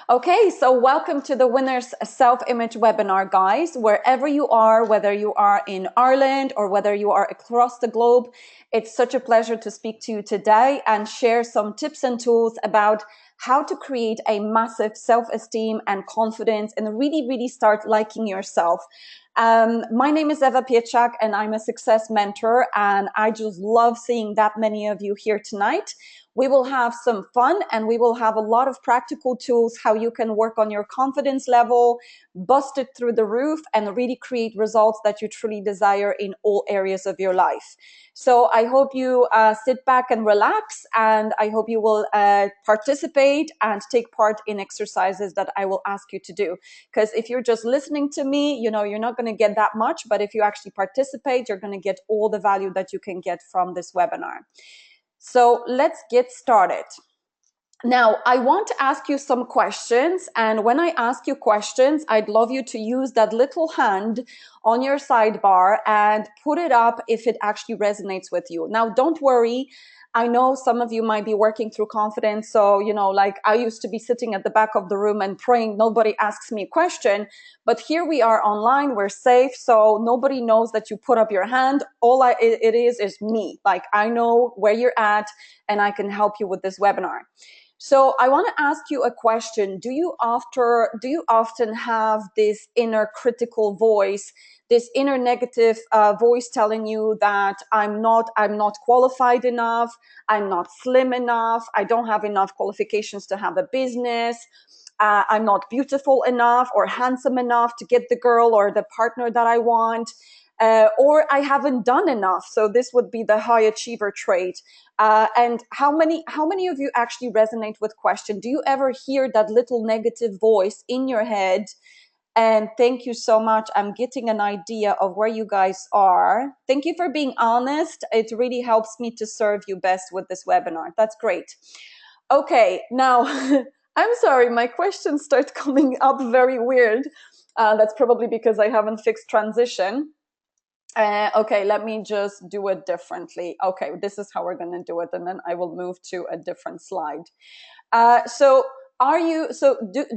Okay, so welcome to the Winners Self-Image webinar, guys. Wherever you are, whether you are in Ireland or whether you are across the globe, it's such a pleasure to speak to you today and share some tips and tools about how to create a massive self-esteem and confidence and really start liking yourself. My name is Eva Pieczak and I'm a success mentor, and I just love seeing that many of you here tonight. We will have some fun and we will have a lot of practical tools how you can work on your confidence level, bust it through the roof, and really create results that you truly desire in all areas of your life. So I hope you sit back and relax, and I hope you will participate and take part in exercises that I will ask you to do. Because if you're just listening to me, you're not going to get that much, but if you actually participate, you're going to get all the value that you can get from this webinar. So let's get started. Now, I want to ask you some questions, and when I ask you questions, I'd love you to use that little hand on your sidebar and put it up if it actually resonates with you. Now, don't worry. I know some of you might be working through confidence. So, like I used to be sitting at the back of the room and praying nobody asks me a question. But here we are online, we're safe. So nobody knows that you put up your hand. It is me. Like I know where you're at and I can help you with this webinar. So I want to ask you a question. Do you often have this inner critical voice, this inner negative voice telling you that I'm not qualified enough, I'm not slim enough, I don't have enough qualifications to have a business, I'm not beautiful enough or handsome enough to get the girl or the partner that I want, or I haven't done enough. So this would be the high achiever trait. And how many of you actually resonate with question? Do you ever hear that little negative voice in your head? And thank you so much. I'm getting an idea of where you guys are. Thank you for being honest. It really helps me to serve you best with this webinar. That's great. Okay, now I'm sorry, my questions start coming up very weird. That's probably because I haven't fixed transition. Okay, let me just do it differently. Okay, this is how we're going to do it, and then I will move to a different slide. Do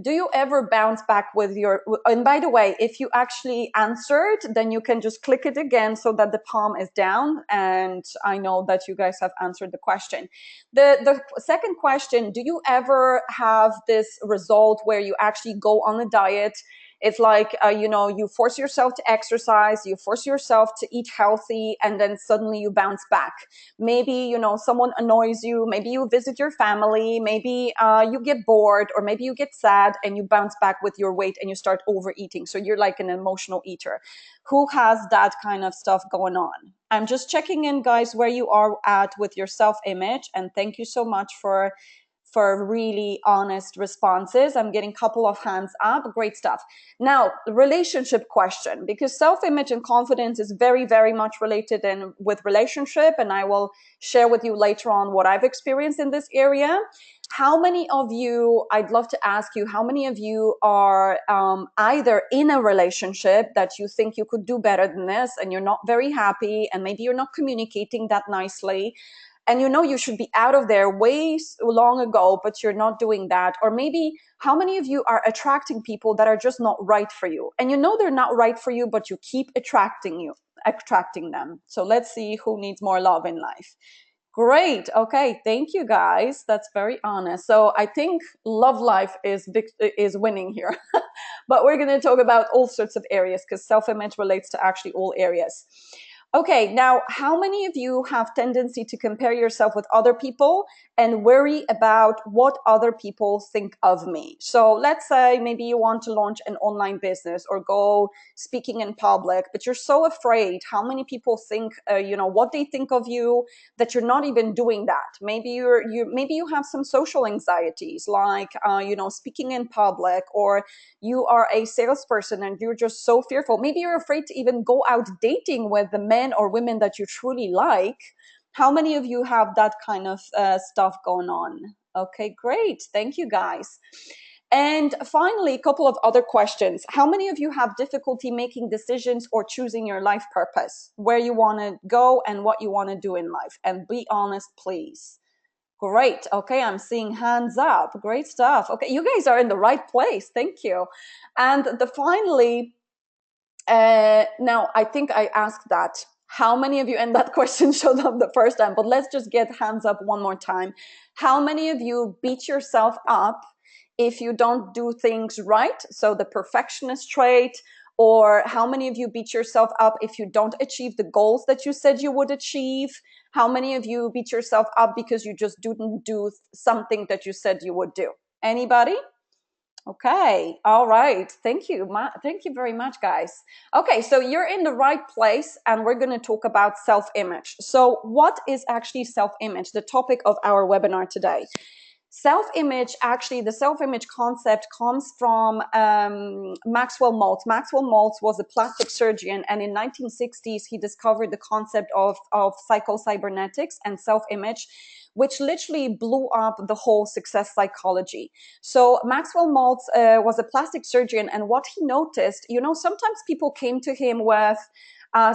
you ever bounce back with your, and by the way, if you actually answered, then you can just click it again so that the palm is down, and I know that you guys have answered the question. The second question, do you ever have this result where you actually go on a diet? It's like, you force yourself to exercise, you force yourself to eat healthy, and then suddenly you bounce back. Maybe, someone annoys you, maybe you visit your family, maybe you get bored, or maybe you get sad and you bounce back with your weight and you start overeating. So you're like an emotional eater. Who has that kind of stuff going on? I'm just checking in, guys, where you are at with your self-image, and thank you so much for really honest responses. I'm getting a couple of hands up. Great stuff. Now, relationship question, because self-image and confidence is very much related with relationship, and I will share with you later on what I've experienced in this area. How many of you, I'd love to ask you, how many of you are either in a relationship that you think you could do better than this and you're not very happy, and maybe you're not communicating that nicely, and you should be out of there way long ago, but you're not doing that? Or maybe how many of you are attracting people that are just not right for you, and they're not right for you, but you keep attracting them? So let's see who needs more love in life. Great. Okay. Thank you, guys. That's very honest. So I think love life is winning here, but we're going to talk about all sorts of areas because self-image relates to actually all areas. Okay, now, how many of you have tendency to compare yourself with other people and worry about what other people think of me? So let's say maybe you want to launch an online business or go speaking in public, but you're so afraid how many people think, what they think of you, that you're not even doing that. Maybe you have some social anxieties, like speaking in public, or you are a salesperson and you're just so fearful. Maybe you're afraid to even go out dating with the men or women that you truly like. How many of you have that kind of stuff going on? Okay, great. Thank you, guys. And finally, a couple of other questions. How many of you have difficulty making decisions or choosing your life purpose, where you want to go and what you want to do in life? And be honest, please. Great. Okay, I'm seeing hands up. Great stuff. Okay, you guys are in the right place. Thank you. And finally, now I think I asked that. How many of you, and that question showed up the first time, but let's just get hands up one more time. How many of you beat yourself up if you don't do things right? So the perfectionist trait, or how many of you beat yourself up if you don't achieve the goals that you said you would achieve? How many of you beat yourself up because you just didn't do something that you said you would do? Anybody? Okay. All right. Thank you. Thank you very much, guys. Okay. So you're in the right place, and we're going to talk about self-image. So what is actually self-image? The topic of our webinar today. Self-image, actually, the self-image concept comes from Maxwell Maltz. Maxwell Maltz was a plastic surgeon, and in 1960s, he discovered the concept of psycho-cybernetics and self-image, which literally blew up the whole success psychology. So Maxwell Maltz was a plastic surgeon, and what he noticed, sometimes people came to him with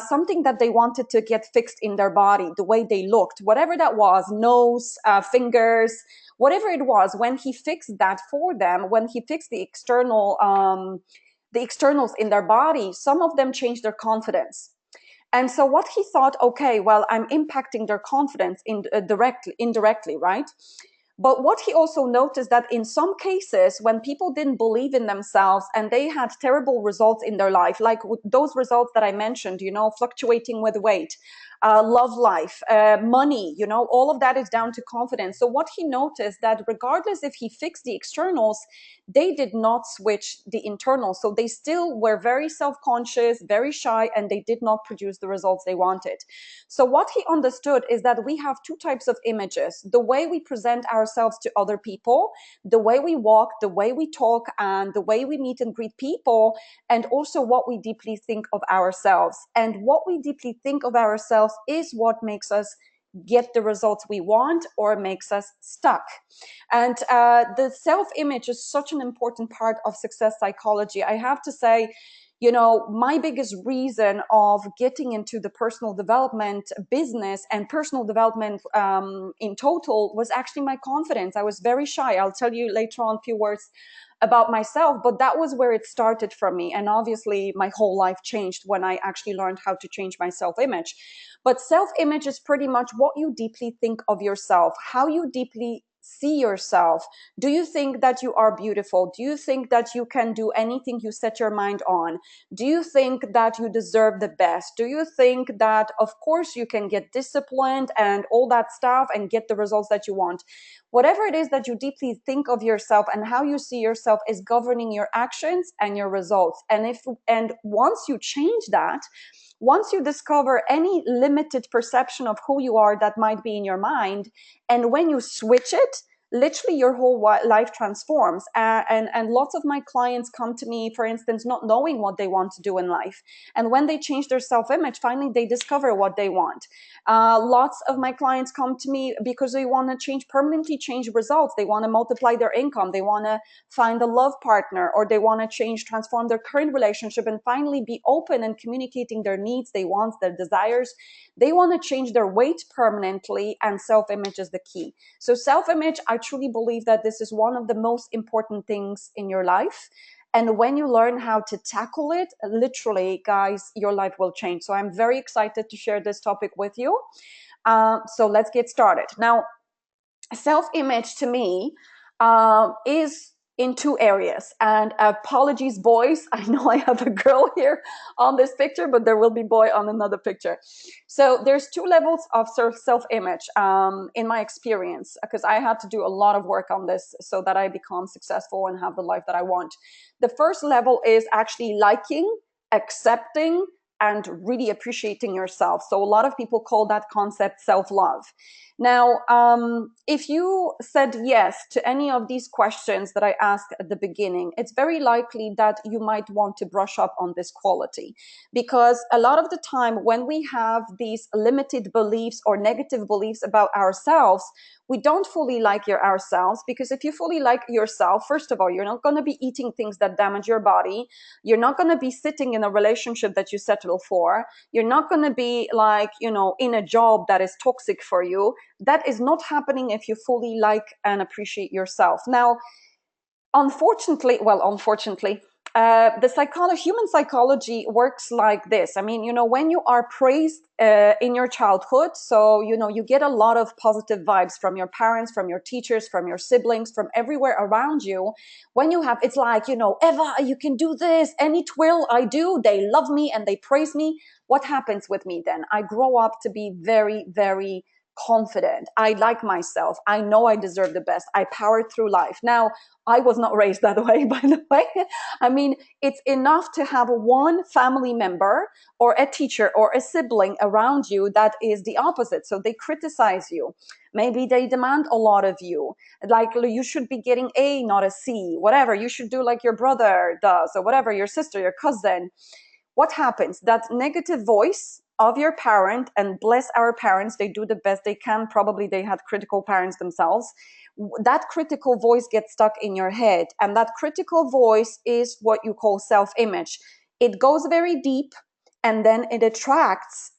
something that they wanted to get fixed in their body, the way they looked, whatever that was, nose, fingers, whatever it was. When he fixed that for them, when he fixed the externals in their body, some of them changed their confidence. And so what he thought, okay, well, I'm impacting their confidence indirectly, right? But what he also noticed that in some cases, when people didn't believe in themselves and they had terrible results in their life, like those results that I mentioned, fluctuating with weight, love life, money, all of that is down to confidence. So what he noticed that regardless if he fixed the externals, they did not switch the internals. So they still were very self-conscious, very shy, and they did not produce the results they wanted. So what he understood is that we have two types of images: the way we present ourselves to other people, the way we walk, the way we talk, and the way we meet and greet people, and also what we deeply think of ourselves. And what we deeply think of ourselves is what makes us get the results we want or makes us stuck. And the self-image is such an important part of success psychology. I have to say, my biggest reason of getting into the personal development business and personal development in total was actually my confidence. I was very shy. I'll tell you later on a few words about myself, but that was where it started for me. And obviously my whole life changed when I actually learned how to change my self-image. But self-image is pretty much what you deeply think of yourself, how you deeply see yourself. Do you think that you are beautiful? Do you think that you can do anything you set your mind on? Do you think that you deserve the best? Do you think that, of course, you can get disciplined and all that stuff and get the results that you want? Whatever it is that you deeply think of yourself and how you see yourself is governing your actions and your results. And once you change that, once you discover any limited perception of who you are that might be in your mind, and when you switch it, literally your whole life transforms. And lots of my clients come to me, for instance, not knowing what they want to do in life. And when they change their self-image, finally they discover what they want. Lots of my clients come to me because they want to permanently change results. They want to multiply their income. They want to find a love partner, or they want to transform their current relationship and finally be open and communicating their needs, their wants, their desires. They want to change their weight permanently, and self-image is the key. So self-image, I truly believe that this is one of the most important things in your life. And when you learn how to tackle it, literally, guys, your life will change. So I'm very excited to share this topic with you. So let's get started. Now, self-image to me is in two areas. And apologies, boys. I know I have a girl here on this picture, but there will be boy on another picture. So there's two levels of self-image in my experience, because I had to do a lot of work on this so that I become successful and have the life that I want. The first level is actually liking, accepting, and really appreciating yourself. So a lot of people call that concept self-love. Now, if you said yes to any of these questions that I asked at the beginning, it's very likely that you might want to brush up on this quality, because a lot of the time when we have these limited beliefs or negative beliefs about ourselves, we don't fully like ourselves. Because if you fully like yourself, first of all, you're not going to be eating things that damage your body. You're not going to be sitting in a relationship that you settle for. You're not going to be in a job that is toxic for you. That is not happening if you fully like and appreciate yourself. Now, unfortunately, the human psychology works like this. I mean, when you are praised in your childhood, so you get a lot of positive vibes from your parents, from your teachers, from your siblings, from everywhere around you. When you have, it's like, Eva, you can do this. Any twirl I do, they love me and they praise me. What happens with me then? I grow up to be very, very confident. I like myself. I know I deserve the best. I power through life. Now, I was not raised that way, by the way. I mean, it's enough to have one family member or a teacher or a sibling around you that is the opposite. So they criticize you. Maybe they demand a lot of you. Like, you should be getting A, not a C, whatever. You should do like your brother does, or whatever, your sister, your cousin. What happens? That negative voice of your parent, and bless our parents, they do the best they can. Probably they had critical parents themselves. That critical voice gets stuck in your head, and that critical voice is what you call self-image. It goes very deep, and then it attracts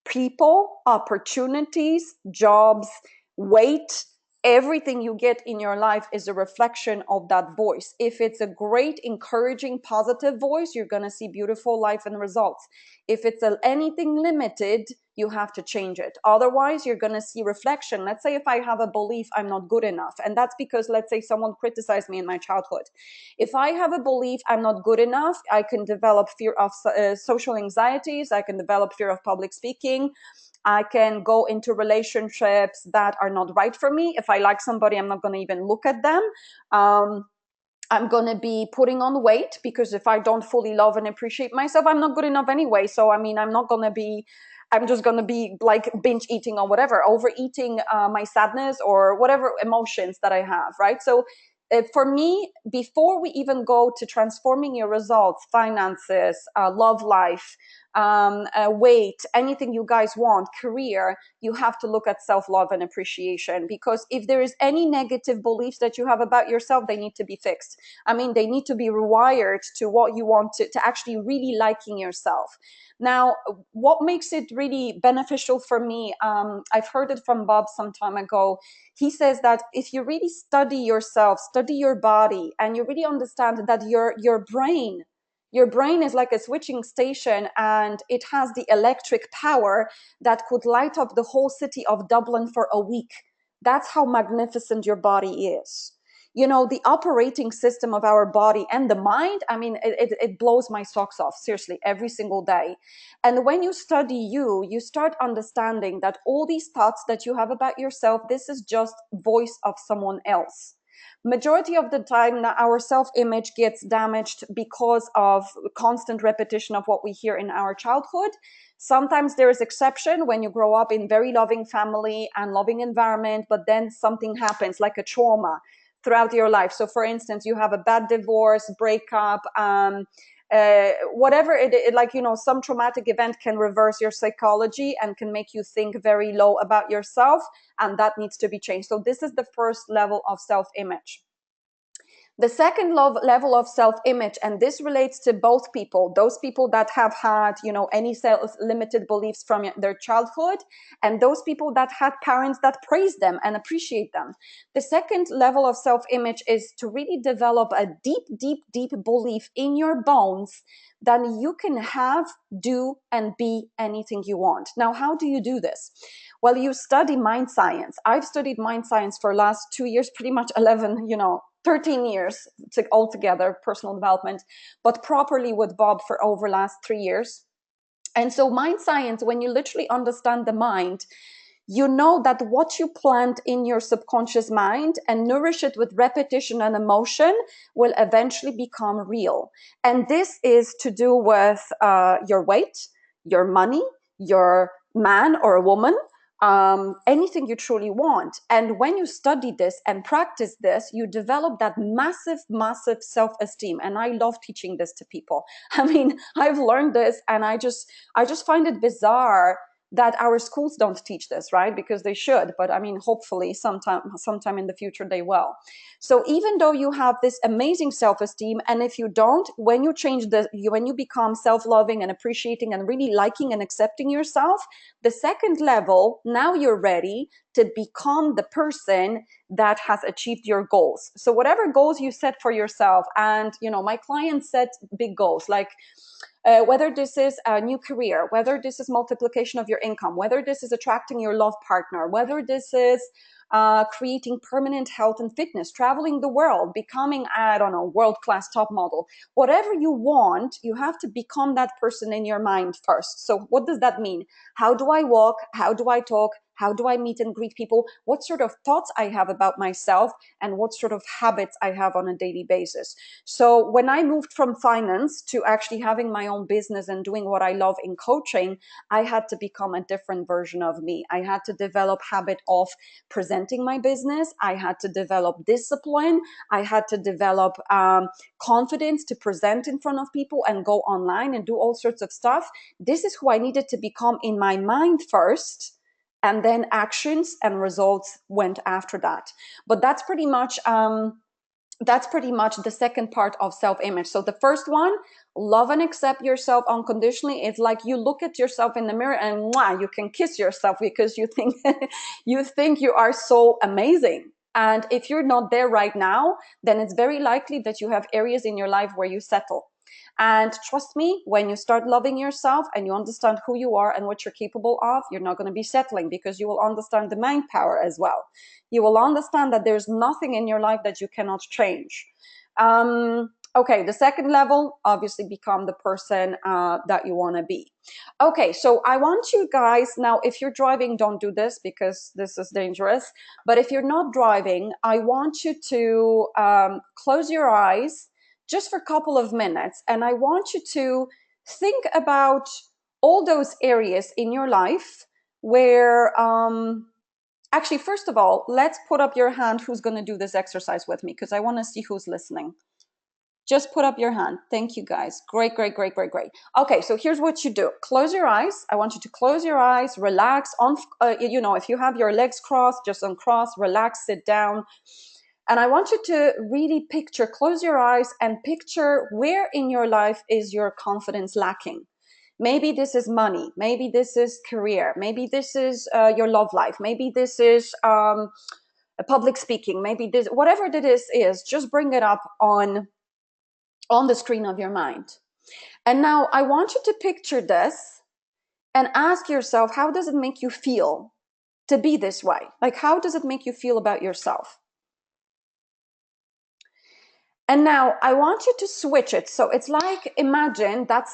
people, opportunities, jobs, weight. Everything you get in your life is a reflection of that voice. If it's a great, encouraging, positive voice, you're going to see beautiful life and results. If it's anything limited, you have to change it. Otherwise, you're going to see reflection. Let's say if I have a belief I'm not good enough, and that's because, let's say, someone criticized me in my childhood. If I have a belief I'm not good enough, I can develop fear of social anxieties. I can develop fear of public speaking. I can go into relationships that are not right for me. If I like somebody, I'm not going to even look at them. I'm going to be putting on weight, because if I don't fully love and appreciate myself, I'm not good enough anyway. So, I mean, I'm just going to be like binge eating or whatever, overeating my sadness or whatever emotions that I have, right? So for me, before we even go to transforming your results, finances, love life, weight, anything you guys want, career, you have to look at self-love and appreciation. Because if there is any negative beliefs that you have about yourself, they need to be fixed. I mean, they need to be rewired to what you want to actually really liking yourself. Now, what makes it really beneficial for me, I've heard it from Bob some time ago. He says that if you really study yourself, study your body, and you really understand that your brain is like a switching station, and it has the electric power that could light up the whole city of Dublin for a week. That's how magnificent your body is. The operating system of our body and the mind, I mean, it blows my socks off, seriously, every single day. And when you study you start understanding that all these thoughts that you have about yourself, this is just voice of someone else. Majority of the time, our self-image gets damaged because of constant repetition of what we hear in our childhood. Sometimes there is exception when you grow up in very loving family and loving environment, but then something happens, like a trauma throughout your life. So for instance, you have a bad divorce, breakup, whatever like, some traumatic event can reverse your psychology and can make you think very low about yourself, and that needs to be changed. So this is the first level of self-image. The second level of self-image, and this relates to both people, those people that have had, any self-limited beliefs from their childhood, and those people that had parents that praise them and appreciate them. The second level of self-image is to really develop a deep, deep, deep belief in your bones that you can have, do, and be anything you want. Now, how do you do this? Well, you study mind science. I've studied mind science for the last 2 years, pretty much 11, 13 years altogether, personal development, but properly with Bob for over the last 3 years. And so mind science, when you literally understand the mind, you know that what you plant in your subconscious mind and nourish it with repetition and emotion will eventually become real. And this is to do with your weight, your money, your man or a woman, anything you truly want. And when you study this and practice this, you develop that massive, massive self-esteem. And I love teaching this to people. I mean, I've learned this, and I just find it bizarre that our schools don't teach this, right? Because they should, but I mean, hopefully sometime in the future they will. So even though you have this amazing self-esteem, and if you don't, when you when you become self-loving and appreciating and really liking and accepting yourself, the second level, now you're ready to become the person that has achieved your goals. So whatever goals you set for yourself, and my clients set big goals, like whether this is a new career, whether this is multiplication of your income, whether this is attracting your love partner, whether this is creating permanent health and fitness, traveling the world, becoming, I don't know, world-class top model. Whatever you want, you have to become that person in your mind first. So what does that mean? How do I walk? How do I talk? How do I meet and greet people? What sort of thoughts I have about myself, and what sort of habits I have on a daily basis. So when I moved from finance to actually having my own business and doing what I love in coaching, I had to become a different version of me. I had to develop habit of presenting my business. I had to develop discipline. I had to develop confidence to present in front of people and go online and do all sorts of stuff. This is who I needed to become in my mind first, and then actions and results went after that. But that's pretty much the second part of self-image. So the first one, love and accept yourself unconditionally. It's like you look at yourself in the mirror and you can kiss yourself because you think you are so amazing. And if you're not there right now, then it's very likely that you have areas in your life where you settle. And trust me, when you start loving yourself and you understand who you are and what you're capable of, you're not going to be settling, because you will understand the mind power as well. You will understand that there's nothing in your life that you cannot change. Okay, the second level, obviously become the person that you want to be. Okay, so I want you guys, now if you're driving, don't do this because this is dangerous. But if you're not driving, I want you to close your eyes just for a couple of minutes. And I want you to think about all those areas in your life where, actually, first of all, let's put up your hand who's going to do this exercise with me, because I want to see who's listening. Just put up your hand. Thank you, guys. Great, great, great, great, great. Okay, so here's what you do. Close your eyes. I want you to close your eyes, relax. If you have your legs crossed, just uncross, relax, sit down. And I want you to really close your eyes and picture where in your life is your confidence lacking. Maybe this is money. Maybe this is career. Maybe this is your love life. Maybe this is public speaking. Maybe this, whatever it is, just bring it up on the screen of your mind. And now I want you to picture this and ask yourself, how does it make you feel to be this way? Like, how does it make you feel about yourself? And now I want you to switch it. So it's like, imagine that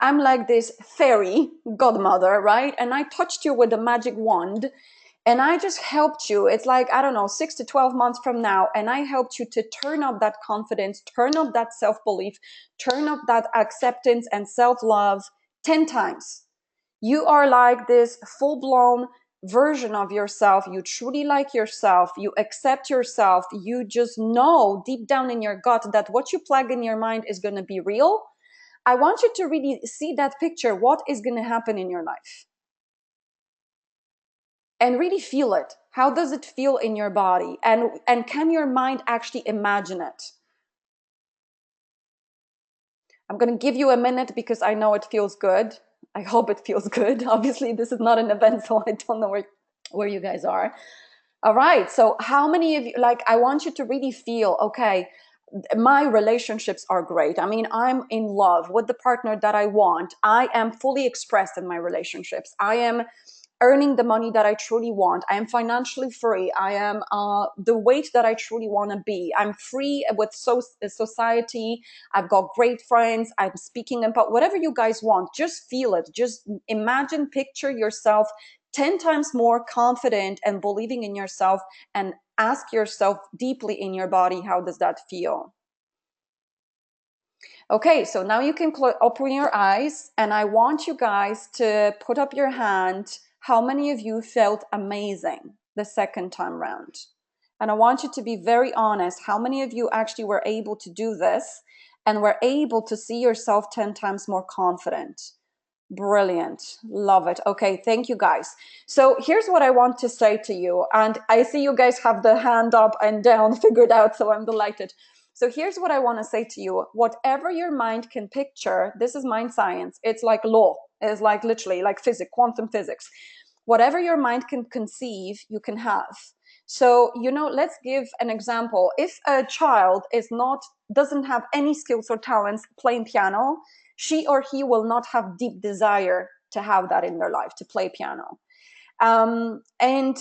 I'm like this fairy godmother, right? And I touched you with a magic wand and I just helped you. It's like, I don't know, 6 to 12 months from now. And I helped you to turn up that confidence, turn up that self-belief, turn up that acceptance and self-love 10 times. You are like this full-blown version of yourself. You truly like yourself. You accept yourself. You just know deep down in your gut that what you plug in your mind is going to be real. I want you to really see that picture. What is going to happen in your life? And really feel it. How does it feel in your body? And can your mind actually imagine it? I'm going to give you a minute because I know it feels good. I hope it feels good. Obviously, this is not an event, so I don't know where you guys are. All right. So how many of you, I want you to really feel, okay, my relationships are great. I mean, I'm in love with the partner that I want. I am fully expressed in my relationships. I am earning the money that I truly want. I am financially free. I am the weight that I truly want to be. I'm free with society. I've got great friends. I'm speaking about whatever you guys want. Just feel it. Just imagine, picture yourself 10 times more confident and believing in yourself, and ask yourself deeply in your body, how does that feel? Okay, so now you can open your eyes, and I want you guys to put up your hand. How many of you felt amazing the second time round? And I want you to be very honest. How many of you actually were able to do this and were able to see yourself 10 times more confident? Brilliant. Love it. Okay, thank you guys. So here's what I want to say to you. And I see you guys have the hand up and down figured out, so I'm delighted. So here's what I want to say to you. Whatever your mind can picture, this is mind science. It's like law. It's like literally like physics, quantum physics. Whatever your mind can conceive, you can have. So, let's give an example. If a child doesn't have any skills or talents playing piano, she or he will not have deep desire to have that in their life, to play piano. And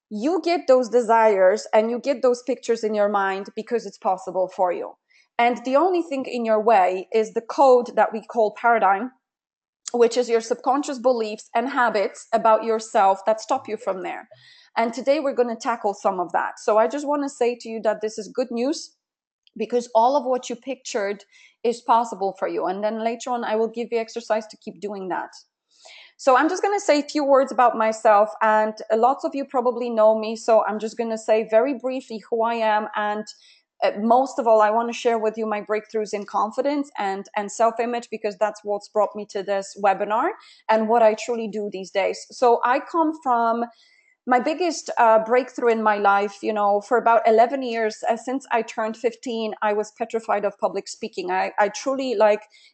you get those desires and you get those pictures in your mind because it's possible for you. And the only thing in your way is the code that we call paradigm, which is your subconscious beliefs and habits about yourself that stop you from there. And today we're going to tackle some of that. So I just want to say to you that this is good news, because all of what you pictured is possible for you. And then later on, I will give you exercise to keep doing that. So I'm just going to say a few words about myself, and lots of you probably know me. So I'm just going to say very briefly who I am. And most of all, I want to share with you my breakthroughs in confidence and self-image, because that's what's brought me to this webinar and what I truly do these days. So I come from my biggest breakthrough in my life, for about 11 years, since I turned 15, I was petrified of public speaking. I truly,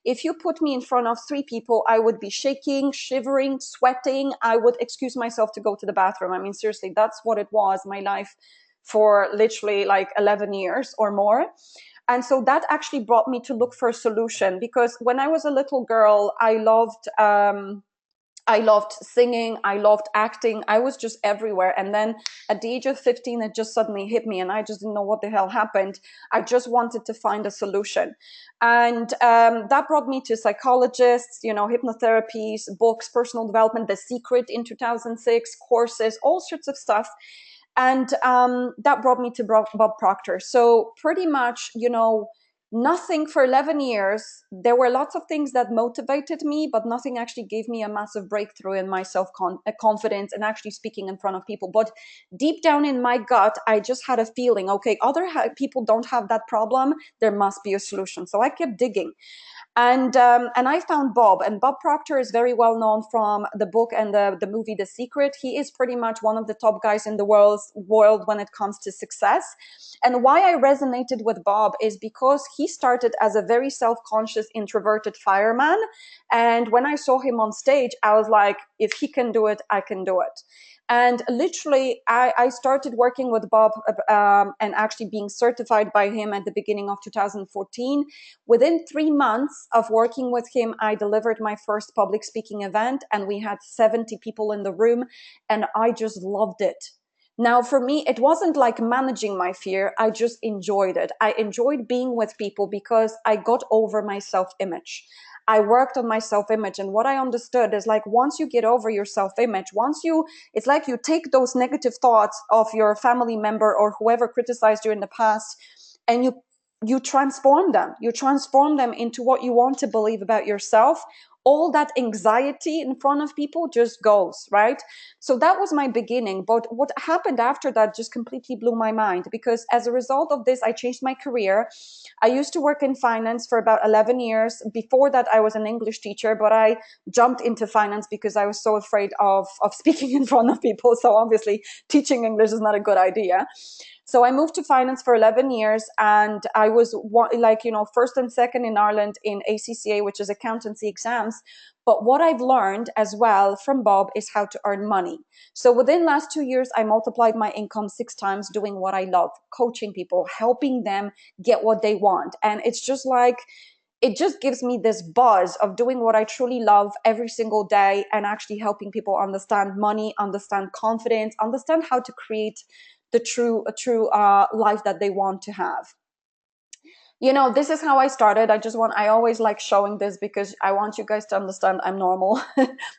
if you put me in front of 3 people, I would be shaking, shivering, sweating. I would excuse myself to go to the bathroom. I mean, seriously, that's what it was, my life, for literally 11 years or more. And so that actually brought me to look for a solution, because when I was a little girl, I loved singing. I loved acting. I was just everywhere. And then at the age of 15, it just suddenly hit me and I just didn't know what the hell happened. I just wanted to find a solution. And that brought me to psychologists, hypnotherapies, books, personal development, The Secret in 2006, courses, all sorts of stuff. And that brought me to Bob Proctor. So pretty much, nothing for 11 years. There were lots of things that motivated me, but nothing actually gave me a massive breakthrough in my self-confidence and actually speaking in front of people. But deep down in my gut, I just had a feeling, okay, other people don't have that problem. There must be a solution. So I kept digging. And I found Bob, and Bob Proctor is very well known from the book and the movie The Secret. He is pretty much one of the top guys in the world when it comes to success. And why I resonated with Bob is because he started as a very self-conscious, introverted fireman. And when I saw him on stage, I was like, if he can do it, I can do it. And literally, I started working with Bob and actually being certified by him at the beginning of 2014. Within 3 months of working with him, I delivered my first public speaking event, and we had 70 people in the room, and I just loved it. Now, for me, it wasn't like managing my fear. I just enjoyed it. I enjoyed being with people because I got over my self-image. I worked on my self-image, and what I understood is once you get over your self-image, it's like you take those negative thoughts of your family member or whoever criticized you in the past, and you transform them. You transform them into what you want to believe about yourself. All that anxiety in front of people just goes, right? So that was my beginning. But what happened after that just completely blew my mind, because as a result of this, I changed my career. I used to work in finance for about 11 years. Before that, I was an English teacher, but I jumped into finance because I was so afraid of speaking in front of people. So obviously teaching English is not a good idea. So I moved to finance for 11 years, and I was first and second in Ireland in ACCA, which is accountancy exams. But what I've learned as well from Bob is how to earn money. So within last 2 years, I multiplied my income 6 times doing what I love, coaching people, helping them get what they want. And it's just it just gives me this buzz of doing what I truly love every single day and actually helping people understand money, understand confidence, understand how to create a true life that they want to have. This is how I started. I always like showing this because I want you guys to understand I'm normal,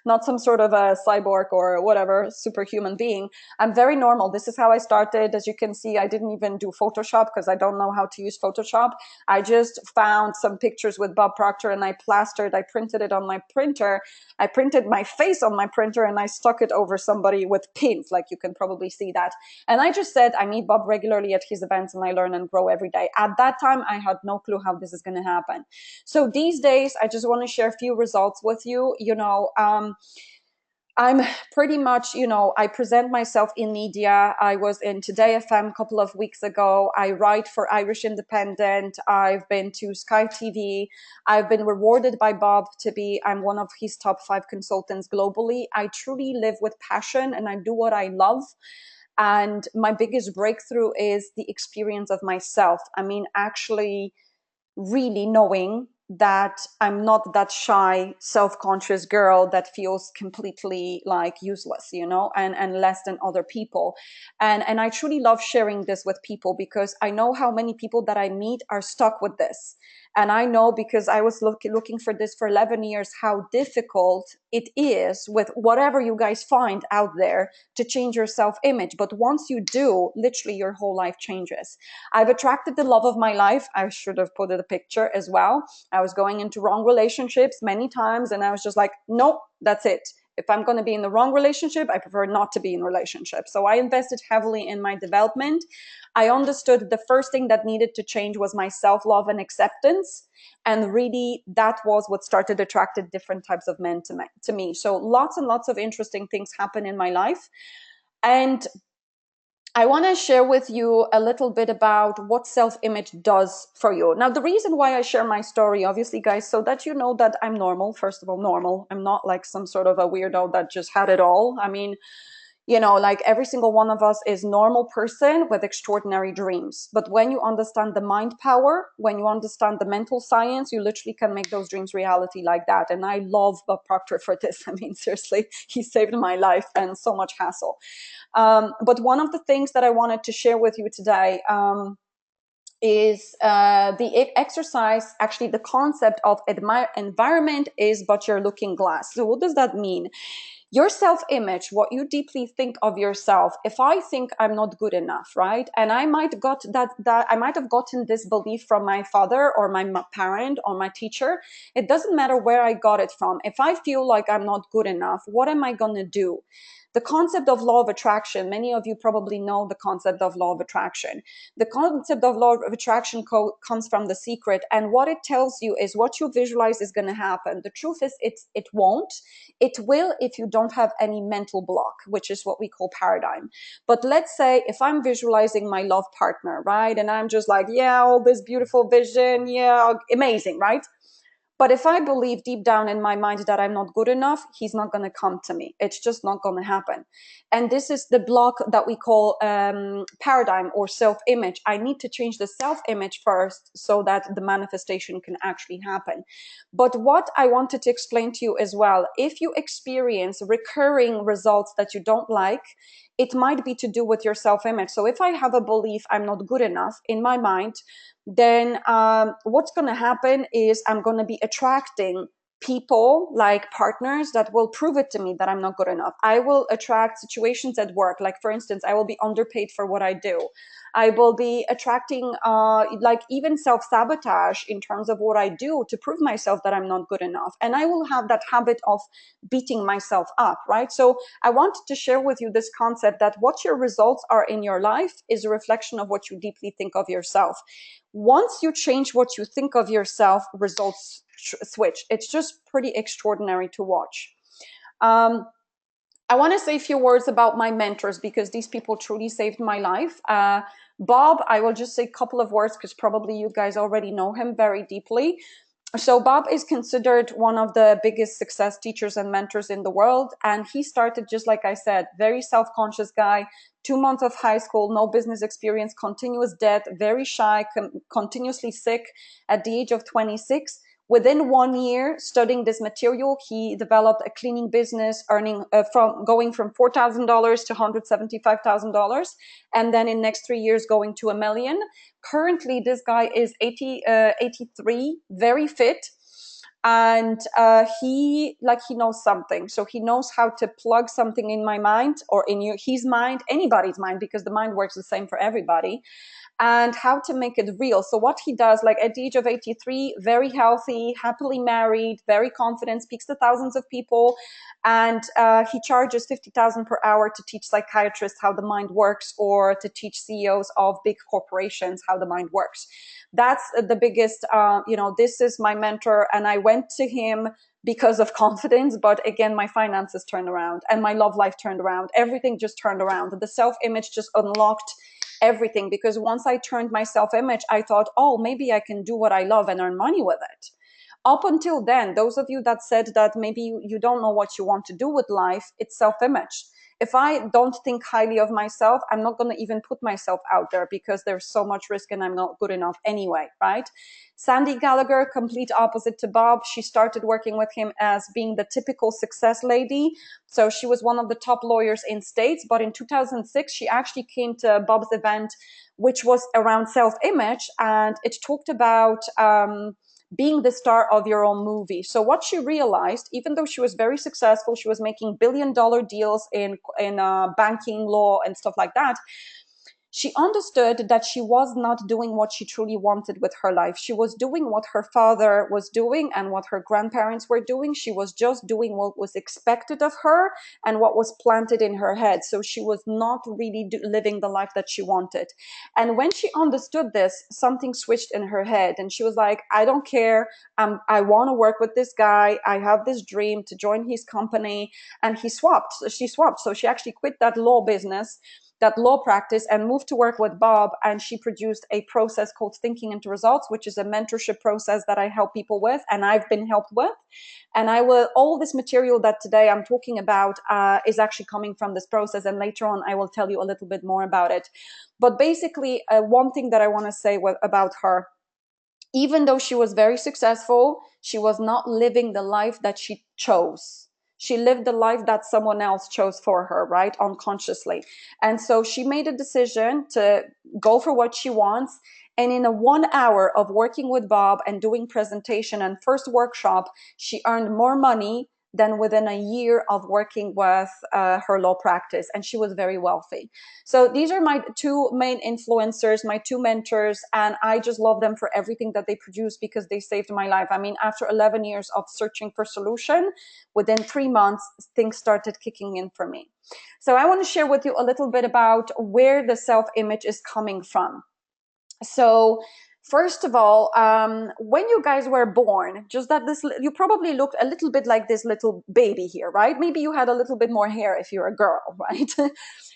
not some sort of a cyborg or whatever, superhuman being. I'm very normal. This is how I started. As you can see, I didn't even do Photoshop because I don't know how to use Photoshop. I just found some pictures with Bob Proctor and I printed it on my printer. I printed my face on my printer and I stuck it over somebody with pins, like you can probably see that. And I just said, I meet Bob regularly at his events and I learn and grow every day. At that time, I had had no clue how this is going to happen. So these days, I just want to share a few results with you. I'm pretty much, I present myself in media. I was in Today FM a couple of weeks ago. I write for Irish Independent. I've been to Sky TV. I've been rewarded by Bob I'm one of his top 5 consultants globally. I truly live with passion and I do what I love. And my biggest breakthrough is the experience of myself. I mean, actually really knowing that I'm not that shy, self-conscious girl that feels completely like useless, and less than other people. And I truly love sharing this with people because I know how many people that I meet are stuck with this. And I know, because I was looking for this for 11 years, how difficult it is with whatever you guys find out there to change your self-image. But once you do, literally your whole life changes. I've attracted the love of my life. I should have put a picture as well. I was going into wrong relationships many times and I was just like, nope, that's it. If I'm going to be in the wrong relationship, I prefer not to be in a relationship. So I invested heavily in my development. I understood the first thing that needed to change was my self-love and acceptance. And really, that was what started attracting different types of men to me. So lots and lots of interesting things happen in my life. And I want to share with you a little bit about what self-image does for you. Now, the reason why I share my story, obviously, guys, so that you know that I'm normal. First of all, normal. I'm not like some sort of a weirdo that just had it all. I mean, like every single one of us is normal person with extraordinary dreams. But when you understand the mind power, when you understand the mental science, you literally can make those dreams reality like that. And I love Bob Proctor for this. I mean, seriously, he saved my life and so much hassle. But one of the things that I wanted to share with you today is the exercise, actually the concept of environment is but your looking glass. So what does that mean? Your self-image, what you deeply think of yourself. If I think I'm not good enough, right? And I might have gotten this belief from my father or my parent or my teacher. It doesn't matter where I got it from. If I feel like I'm not good enough, what am I going to do? The concept of law of attraction, many of you probably know the concept of law of attraction. The concept of law of attraction comes from The Secret, and what it tells you is what you visualize is going to happen. The truth is it won't. It will if you don't have any mental block, which is what we call paradigm. But let's say if I'm visualizing my love partner, right? And I'm just like, yeah, all this beautiful vision, yeah, amazing, right? But if I believe deep down in my mind that I'm not good enough, he's not going to come to me. It's just not going to happen. And this is the block that we call paradigm or self-image. I need to change the self-image first so that the manifestation can actually happen. But what I wanted to explain to you as well, if you experience recurring results that you don't like, it might be to do with your self-image. So if I have a belief I'm not good enough in my mind, then what's going to happen is I'm going to be attracting people, like partners, that will prove it to me that I'm not good enough. I will attract situations at work. Like, for instance, I will be underpaid for what I do. I will be attracting like even self-sabotage in terms of what I do to prove myself that I'm not good enough. And I will have that habit of beating myself up, right? So I wanted to share with you this concept that what your results are in your life is a reflection of what you deeply think of yourself. Once you change what you think of yourself, results switch. It's just pretty extraordinary to watch. I want to say a few words about my mentors because these people truly saved my life. Bob, I will just say a couple of words because probably you guys already know him very deeply. So Bob is considered one of the biggest success teachers and mentors in the world. And he started, just like I said, very self-conscious guy, 2 months of high school, no business experience, continuous debt, very shy, continuously sick at the age of 26. Within 1 year studying this material, he developed a cleaning business, earning going from $4,000 to $175,000, and then in next 3 years going to $1 million. Currently, this guy is 83, very fit, and he knows something. So he knows how to plug something in my mind or in his mind, anybody's mind, because the mind works the same for everybody. and how to make it real. So what he does, like at the age of 83, very healthy, happily married, very confident, speaks to thousands of people, and he charges 50,000 per hour to teach psychiatrists how the mind works, or to teach CEOs of big corporations how the mind works. That's the biggest, this is my mentor, and I went to him because of confidence. But again, my finances turned around and my love life turned around. Everything just turned around. The self-image just unlocked everything, because once I turned my self-image, I thought, oh, maybe I can do what I love and earn money with it. Up until then, those of you that said that maybe you don't know what you want to do with life, it's self-image. If I don't think highly of myself, I'm not going to even put myself out there, because there's so much risk and I'm not good enough anyway, right? Sandy Gallagher, complete opposite to Bob. She started working with him as being the typical success lady. So she was one of the top lawyers in States. But in 2006, she actually came to Bob's event, which was around self-image, and it talked about being the star of your own movie. So what she realized, even though she was very successful, she was making billion-dollar deals in banking, law, and stuff like that, she understood that she was not doing what she truly wanted with her life. She was doing what her father was doing and what her grandparents were doing. She was just doing what was expected of her and what was planted in her head. So she was not really living the life that she wanted. And when she understood this, something switched in her head, and she was like, I don't care. I want to work with this guy. I have this dream to join his company. And she swapped. So she actually quit that law business, that law practice, and moved to work with Bob. And she produced a process called Thinking into Results, which is a mentorship process that I help people with, and I've been helped with. And all this material that today I'm talking about is actually coming from this process. And later on, I will tell you a little bit more about it. But basically, one thing that I want to say about her, even though she was very successful, she was not living the life that she chose. She lived the life that someone else chose for her, right? Unconsciously. And so she made a decision to go for what she wants. And in a 1 hour of working with Bob and doing presentation and first workshop, she earned more money than within a year of working with her law practice. And she was very wealthy. So these are my two main influencers, my two mentors, and I just love them for everything that they produce, because they saved my life. I mean, after 11 years of searching for solution, within 3 months, things started kicking in for me. So I want to share with you a little bit about where the self-image is coming from. So first of all, when you guys were born, you probably looked a little bit like this little baby here, right? Maybe you had a little bit more hair if you're a girl, right?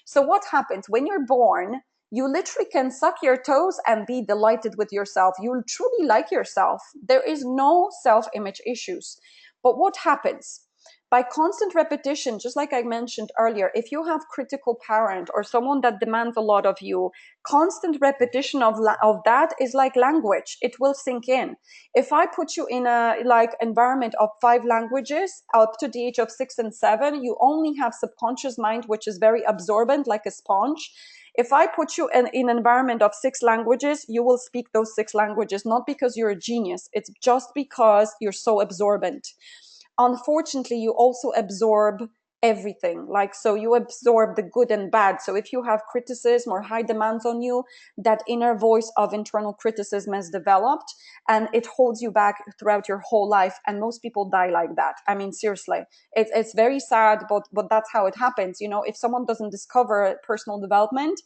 So what happens when you're born? You literally can suck your toes and be delighted with yourself. You'll truly like yourself. There is no self-image issues. But what happens? By constant repetition, just like I mentioned earlier, if you have critical parent or someone that demands a lot of you, constant repetition of that is like language. It will sink in. If I put you in a environment of 5 languages up to the age of 6 and 7, you only have subconscious mind, which is very absorbent, like a sponge. If I put you in an environment of 6 languages, you will speak those 6 languages, not because you're a genius. It's just because you're so absorbent. Unfortunately, you also absorb everything. So you absorb the good and bad. So if you have criticism or high demands on you, that inner voice of internal criticism has developed, and it holds you back throughout your whole life. And most people die like that. I mean, seriously, it's very sad, but that's how it happens. If someone doesn't discover personal development,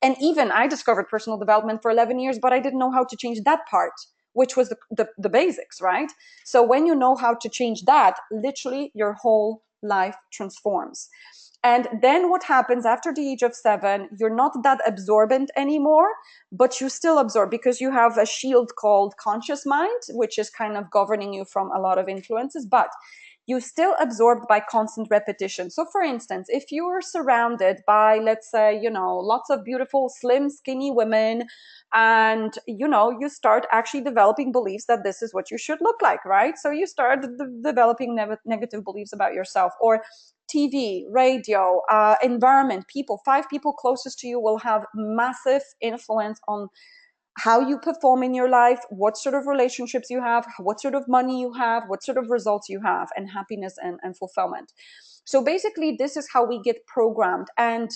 and even I discovered personal development for 11 years, but I didn't know how to change that part, which was the basics, right? So when you know how to change that, literally your whole life transforms. And then what happens after the age of 7, you're not that absorbent anymore, but you still absorb, because you have a shield called conscious mind, which is kind of governing you from a lot of influences, but you still absorbed by constant repetition. So for instance, if you're surrounded by, let's say, lots of beautiful, slim, skinny women, and you start actually developing beliefs that this is what you should look like, right? So you start developing negative beliefs about yourself. Or TV, radio, environment, people, 5 people closest to you will have massive influence on how you perform in your life, what sort of relationships you have, what sort of money you have, what sort of results you have, and happiness and fulfillment. So basically, this is how we get programmed. And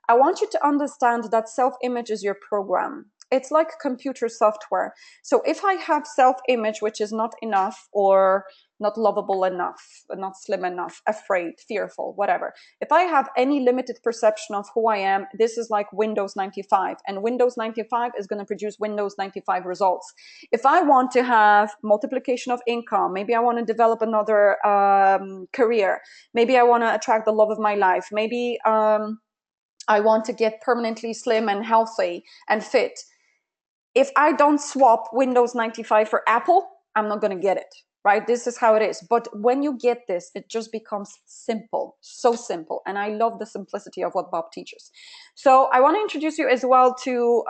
I want you to understand that self-image is your program. It's like computer software. So if I have self-image which is not enough, or not lovable enough, not slim enough, afraid, fearful, whatever, if I have any limited perception of who I am, this is like Windows 95, and Windows 95 is going to produce Windows 95 results. If I want to have multiplication of income, maybe I want to develop another career, maybe I want to attract the love of my life, maybe I want to get permanently slim and healthy and fit. If I don't swap Windows 95 for Apple, I'm not going to get it, right? This is how it is. But when you get this, it just becomes simple, so simple. And I love the simplicity of what Bob teaches. So I want to introduce you as well to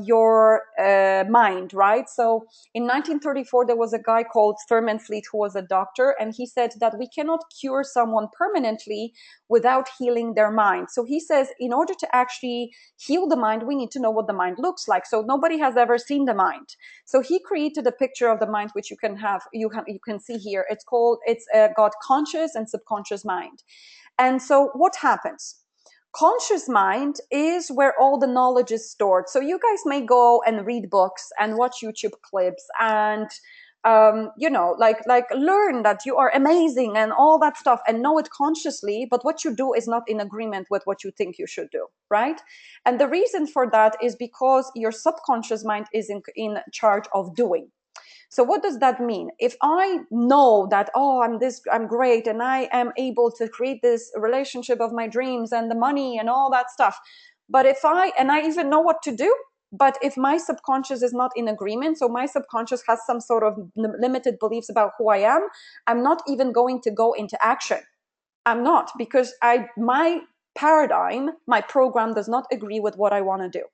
your mind, right? So in 1934, there was a guy called Thurman Fleet who was a doctor, and he said that we cannot cure someone permanently without healing their mind. So he says, in order to actually heal the mind, we need to know what the mind looks like. So nobody has ever seen the mind. So he created a picture of the mind, which you can see here. It's got conscious and subconscious mind. And so what happens? Conscious mind is where all the knowledge is stored. So you guys may go and read books and watch YouTube clips and like learn that you are amazing and all that stuff and know it consciously, but what you do is not in agreement with what you think you should do, right? And the reason for that is because your subconscious mind is in charge of doing. So what does that mean? If I know that, oh, I'm great and I am able to create this relationship of my dreams and the money and all that stuff, but I even know what to do, but if my subconscious is not in agreement, so my subconscious has some sort of limited beliefs about who I am, I'm not even going to go into action. I'm not, because my paradigm, my program does not agree with what I want to do.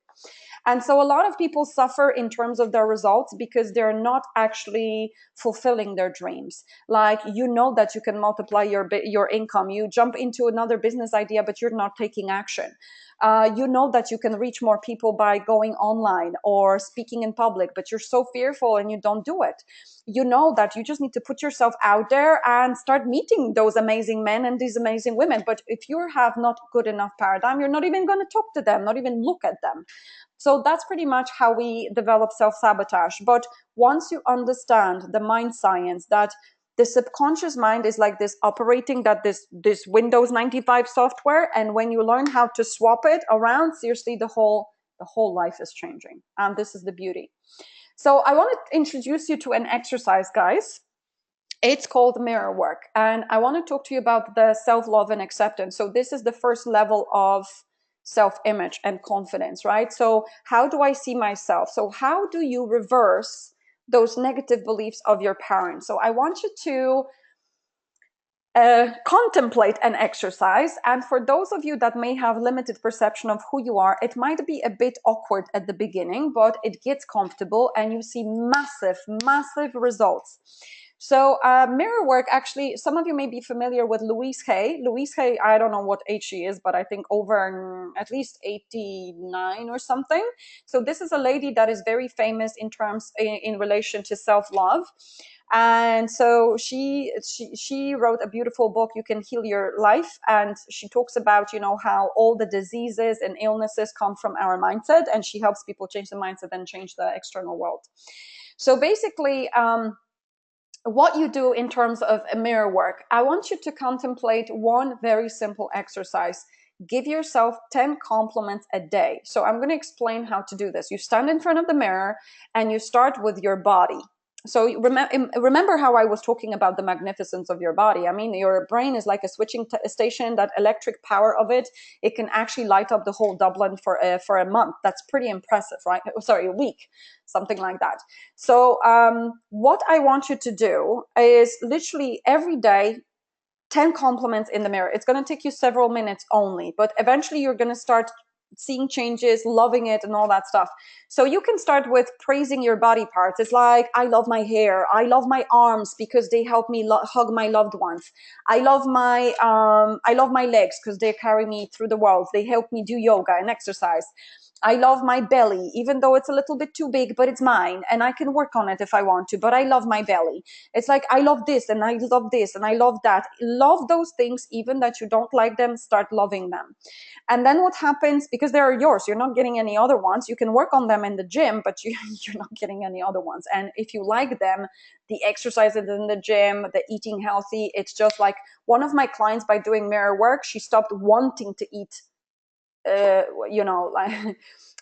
And so a lot of people suffer in terms of their results because they're not actually fulfilling their dreams. Like, you know that you can multiply your income. You jump into another business idea, but you're not taking action. You know that you can reach more people by going online or speaking in public, but you're so fearful and you don't do it. You know that you just need to put yourself out there and start meeting those amazing men and these amazing women. But if you have not good enough paradigm, you're not even going to talk to them, not even look at them. So that's pretty much how we develop self-sabotage. But once you understand the mind science, that the subconscious mind is like this operating, that this Windows 95 software, and when you learn how to swap it around, seriously, the whole life is changing. And this is the beauty. So I want to introduce you to an exercise, guys. It's called mirror work. And I want to talk to you about the self-love and acceptance. So this is the first level of self-image and confidence, right? So how do I see myself? So how do you reverse those negative beliefs of your parents? So I want you to contemplate an exercise. And for those of you that may have limited perception of who you are, it might be a bit awkward at the beginning, but it gets comfortable and you see massive, massive results. So mirror work, actually, some of you may be familiar with Louise Hay. Louise Hay, I don't know what age she is, but I think over at least 89 or something. So this is a lady that is very famous in relation to self-love. And so she wrote a beautiful book, You Can Heal Your Life. And she talks about, how all the diseases and illnesses come from our mindset. And she helps people change the mindset and change the external world. So basically, what you do in terms of a mirror work, I want you to contemplate one very simple exercise. Give yourself 10 compliments a day. So I'm going to explain how to do this. You stand in front of the mirror and you start with your body. So remember how I was talking about the magnificence of your body. I mean, your brain is like a switching station. That electric power of it can actually light up the whole Dublin for a month. That's pretty impressive, right? Sorry, a week, something like that. So what I want you to do is literally every day, 10 compliments in the mirror. It's going to take you several minutes only, but eventually you're going to start seeing changes, loving it, and all that stuff. So you can start with praising your body parts. It's like, I love my hair. I love my arms because they help me hug my loved ones. I love my legs because they carry me through the world. They help me do yoga and exercise. I love my belly, even though it's a little bit too big, but it's mine and I can work on it if I want to, but I love my belly. It's like, I love this and I love this and I love that. Love those things, even that you don't like them, start loving them. And then what happens, because they are yours, you're not getting any other ones. You can work on them in the gym, but you're not getting any other ones. And if you like them, the exercises in the gym, the eating healthy, it's just like one of my clients, by doing mirror work, she stopped wanting to eat like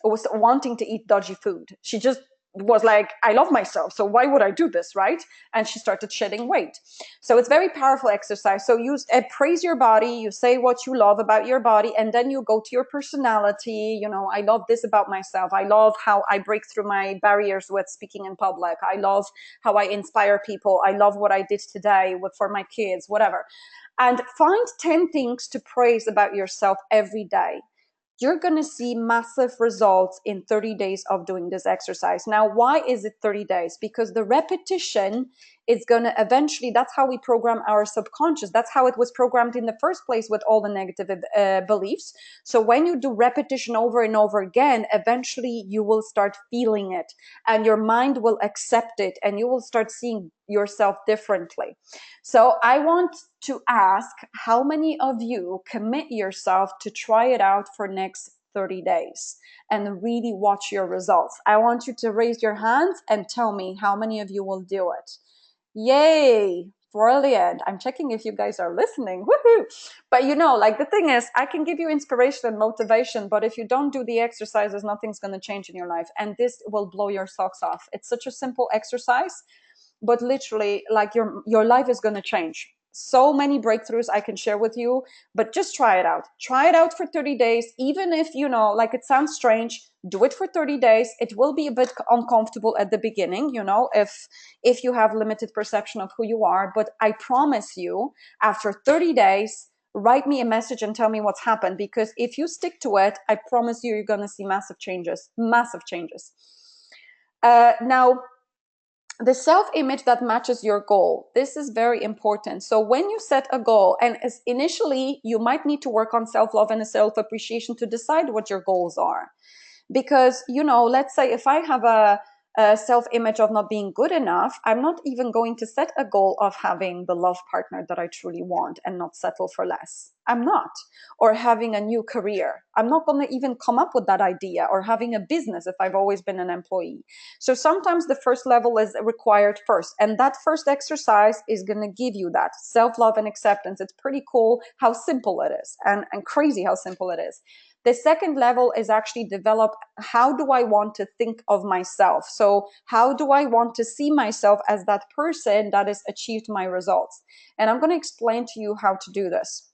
was wanting to eat dodgy food. She just was like, I love myself, so why would I do this, right? And she started shedding weight. So it's very powerful exercise. So you praise your body, you say what you love about your body, and then you go to your personality. I love this about myself. I love how I break through my barriers with speaking in public. I love how I inspire people. I love what I did today for my kids, whatever. And find 10 things to praise about yourself every day. You're going to see massive results in 30 days of doing this exercise. Now, why is it 30 days? Because the repetition is going to eventually, that's how we program our subconscious. That's how it was programmed in the first place with all the negative beliefs. So when you do repetition over and over again, eventually you will start feeling it and your mind will accept it and you will start seeing yourself differently. So I want to ask, how many of you commit yourself to try it out for next 30 days and really watch your results? I want you to raise your hands and tell me how many of you will do it. Yay! Brilliant. I'm checking if you guys are listening. Woohoo! But the thing is, I can give you inspiration and motivation, but if you don't do the exercises, nothing's going to change in your life. And this will blow your socks off. It's such a simple exercise, but literally, like, your life is going to change. So many breakthroughs I can share with you, but just try it out. Try it out for 30 days. Even if, like, it sounds strange, do it for 30 days. It will be a bit uncomfortable at the beginning, if you have limited perception of who you are. But I promise you, after 30 days, write me a message and tell me what's happened. Because if you stick to it, I promise you, you're going to see massive changes. Now, the self-image that matches your goal. This is very important. So when you set a goal, and as initially you might need to work on self-love and self-appreciation to decide what your goals are. Because, let's say if I have a self-image of not being good enough, I'm not even going to set a goal of having the love partner that I truly want and not settle for less. I'm not. Or having a new career. I'm not going to even come up with that idea. Or having a business if I've always been an employee. So sometimes the first level is required first. And that first exercise is going to give you that self-love and acceptance. It's pretty cool how simple it is, and crazy how simple it is. The second level is actually develop, how do I want to think of myself? So how do I want to see myself as that person that has achieved my results? And I'm going to explain to you how to do this.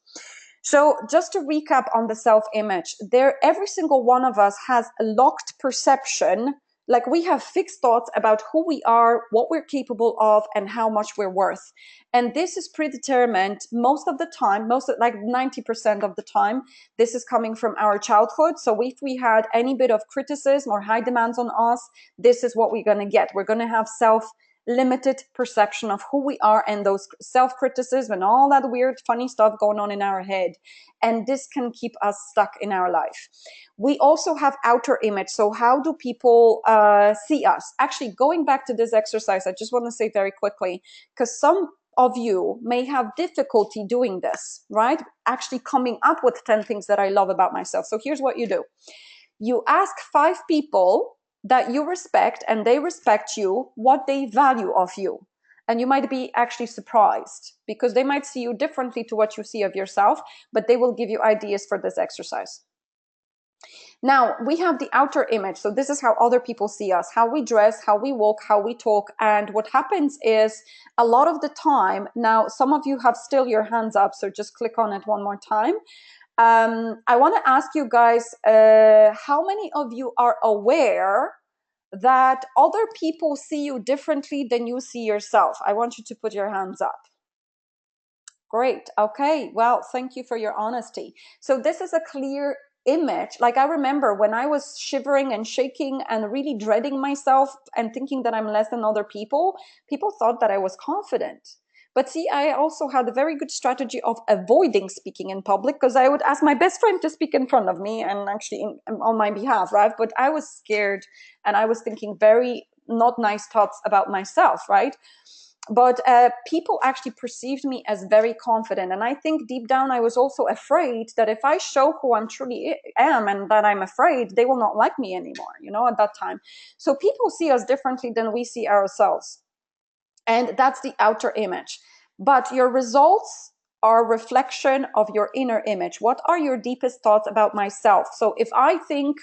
So just to recap on the self-image, every single one of us has a locked perception. Like, we have fixed thoughts about who we are, what we're capable of, and how much we're worth. And this is predetermined most of the time, like 90% of the time. This is coming from our childhood. So if we had any bit of criticism or high demands on us, this is what we're going to get. We're going to have limited perception of who we are, and those self-criticism and all that weird funny stuff going on in our head, and this can keep us stuck in our life. We also have outer image. So how do people see us? Actually, going back to this exercise, I just want to say very quickly, because some of you may have difficulty doing this, right? Actually coming up with 10 things that I love about myself. So here's what you do. You ask 5 people that you respect and they respect you, what they value of you. And you might be actually surprised, because they might see you differently to what you see of yourself, but they will give you ideas for this exercise. Now, we have the outer image. So this is how other people see us, how we dress, how we walk, how we talk. And what happens is, a lot of the time, now some of you have still your hands up, so just click on it one more time. I want to ask you guys, how many of you are aware that other people see you differently than you see yourself? I want you to put your hands up. Great. Okay. Well, thank you for your honesty. So this is a clear image. Like, I remember when I was shivering and shaking and really dreading myself and thinking that I'm less than other people, people thought that I was confident. But see, I also had a very good strategy of avoiding speaking in public, because I would ask my best friend to speak in front of me and actually on my behalf, right? But I was scared and I was thinking very not nice thoughts about myself, right? But people actually perceived me as very confident, and I think deep down I was also afraid that if I show who I'm truly am and that I'm afraid, they will not like me anymore, you know, at that time. So people see us differently than we see ourselves, and that's the outer image. But your results are a reflection of your inner image. What are your deepest thoughts about myself? So if I think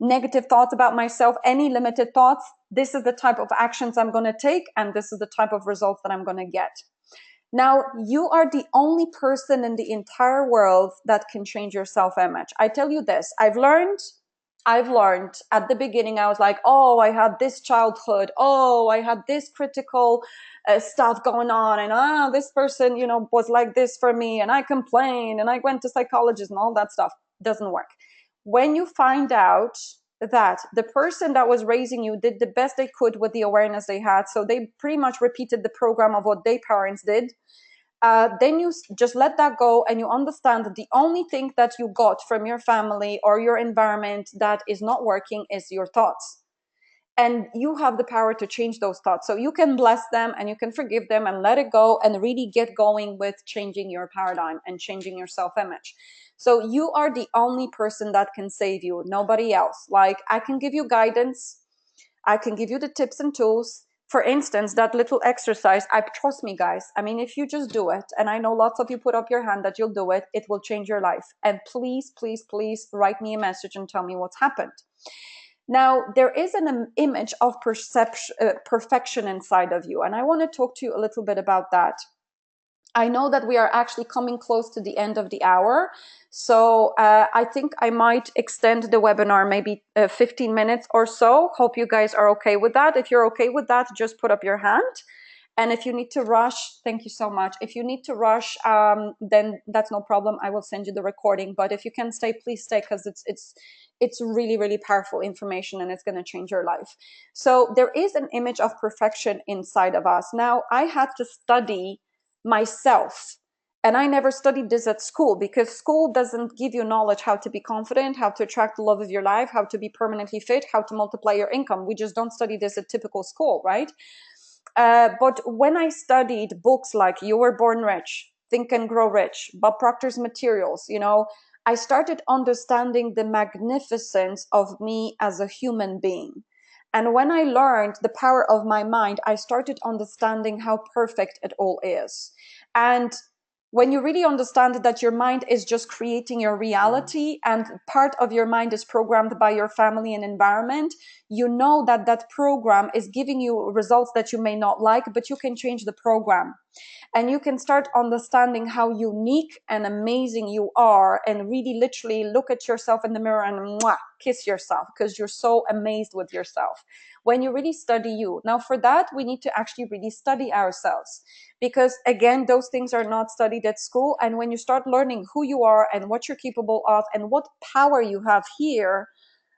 negative thoughts about myself, any limited thoughts, this is the type of actions I'm going to take, and this is the type of results that I'm going to get. Now, you are the only person in the entire world that can change your self-image. I tell you this, I've learned at the beginning, I was like, oh, I had this childhood. Oh, I had this critical stuff going on. And this person, you know, was like this for me. And I complained and I went to psychologists and all that stuff. Doesn't work. When you find out that the person that was raising you did the best they could with the awareness they had, so they pretty much repeated the program of what their parents did, then you just let that go, and you understand that the only thing that you got from your family or your environment that is not working is your thoughts. And you have the power to change those thoughts. So you can bless them and you can forgive them and let it go and really get going with changing your paradigm and changing your self-image. So you are the only person that can save you, nobody else. Like, I can give you guidance, I can give you the tips and tools. For instance, that little exercise, trust me, guys. I mean, if you just do it, and I know lots of you put up your hand that you'll do it, it will change your life. And please, please, please write me a message and tell me what's happened. Now, there is an image of perfection inside of you, and I want to talk to you a little bit about that. I know that we are actually coming close to the end of the hour, so I think I might extend the webinar maybe 15 minutes or so. Hope you guys are okay with that. If you're okay with that, just put up your hand. And if you need to rush, thank you so much. If you need to rush, then that's no problem. I will send you the recording. But if you can stay, please stay, because it's really, really powerful information, and it's going to change your life. So there is an image of perfection inside of us. Now, I had to study myself, and I never studied this at school, because school doesn't give you knowledge how to be confident, how to attract the love of your life, how to be permanently fit, how to multiply your income. We just don't study this at typical school, right? But when I studied books like You Were Born Rich, Think and Grow Rich, Bob Proctor's materials, you know, I started understanding the magnificence of me as a human being. And when I learned the power of my mind, I started understanding how perfect it all is. And when you really understand that your mind is just creating your reality, and part of your mind is programmed by your family and environment, you know that that program is giving you results that you may not like, but you can change the program. And you can start understanding how unique and amazing you are, and really literally look at yourself in the mirror and kiss yourself, because you're so amazed with yourself when you really study you. Now, for that, we need to actually really study ourselves, because again, those things are not studied at school. And when you start learning who you are and what you're capable of and what power you have here,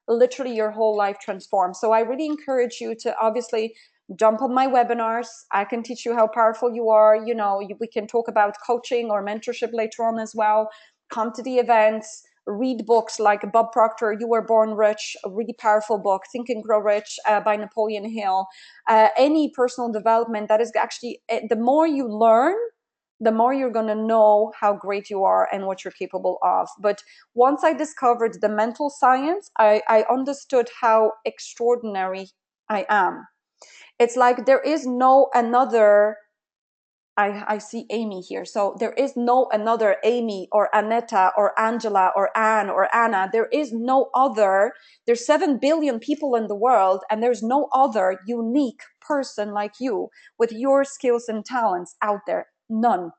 literally your whole life transforms. So I really encourage you to obviously jump on my webinars. I can teach you how powerful you are. You know, we can talk about coaching or mentorship later on as well. Come to the events, read books like Bob Proctor, You Were Born Rich, a really powerful book, Think and Grow Rich by Napoleon Hill. Any personal development that is actually, the more you learn, the more you're going to know how great you are and what you're capable of. But once I discovered the mental science, I understood how extraordinary I am. It's like there is no another. I see Amy here. So there is no another Amy or Aneta or Angela or Anne or Anna. There is no other. There's 7 billion people in the world, and there's no other unique person like you with your skills and talents out there. None.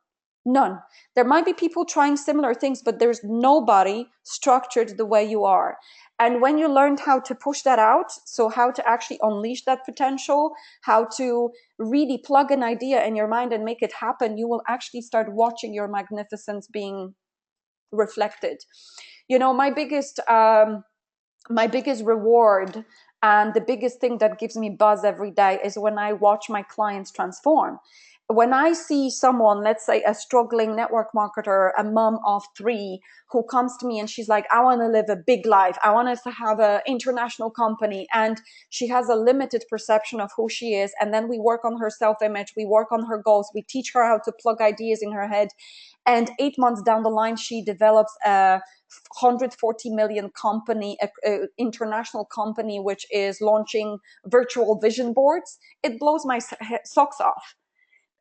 None. There might be people trying similar things, but there's nobody structured the way you are. And when you learned how to push that out, so how to actually unleash that potential, how to really plug an idea in your mind and make it happen, you will actually start watching your magnificence being reflected. You know, my biggest reward and the biggest thing that gives me buzz every day is when I watch my clients transform. when I see someone, let's say a struggling network marketer, a mom of 3, who comes to me and she's like, I want to live a big life. I want to have an international company. And she has a limited perception of who she is. And then we work on her self-image. We work on her goals. We teach her how to plug ideas in her head. And 8 months down the line, she develops a 140 million company, a international company, which is launching virtual vision boards. It blows my socks off.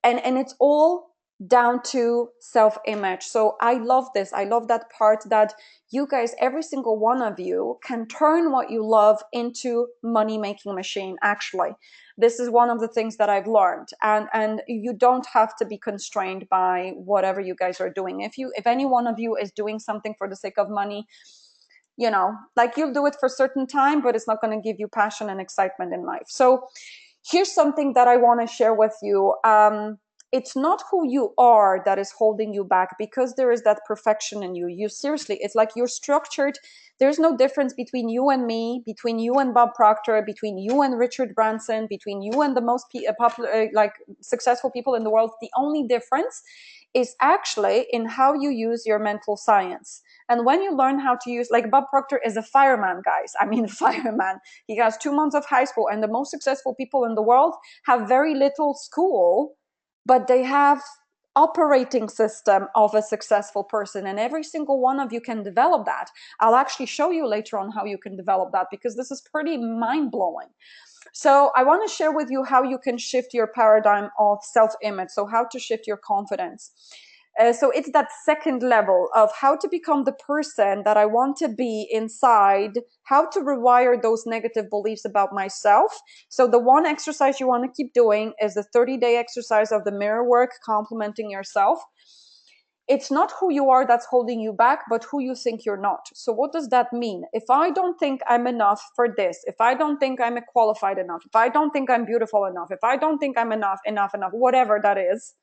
And it's all down to self-image. So I love this. I love that part that you guys, every single one of you, can turn what you love into money-making machine. Actually, this is one of the things that I've learned. And you don't have to be constrained by whatever you guys are doing. If any one of you is doing something for the sake of money, you know, like, you'll do it for a certain time, but it's not going to give you passion and excitement in life. So here's something that I want to share with you. It's not who you are that is holding you back, because there is that perfection in you. You seriously, it's like you're structured. There's no difference between you and me, between you and Bob Proctor, between you and Richard Branson, between you and the most popular, like, successful people in the world. The only difference is actually in how you use your mental science. And when you learn how to use, like, Bob Proctor is a fireman, guys. I mean, fireman. He has 2 months of high school, and the most successful people in the world have very little school, but they have operating system of a successful person. And every single one of you can develop that. I'll actually show you later on how you can develop that, because this is pretty mind-blowing. So I want to share with you how you can shift your paradigm of self-image. So how to shift your confidence. So it's that second level of how to become the person that I want to be inside, how to rewire those negative beliefs about myself. So the one exercise you want to keep doing is the 30-day exercise of the mirror work, complimenting yourself. It's not who you are that's holding you back, but who you think you're not. So what does that mean? If I don't think I'm enough for this, if I don't think I'm qualified enough, if I don't think I'm beautiful enough, if I don't think I'm enough, whatever that is,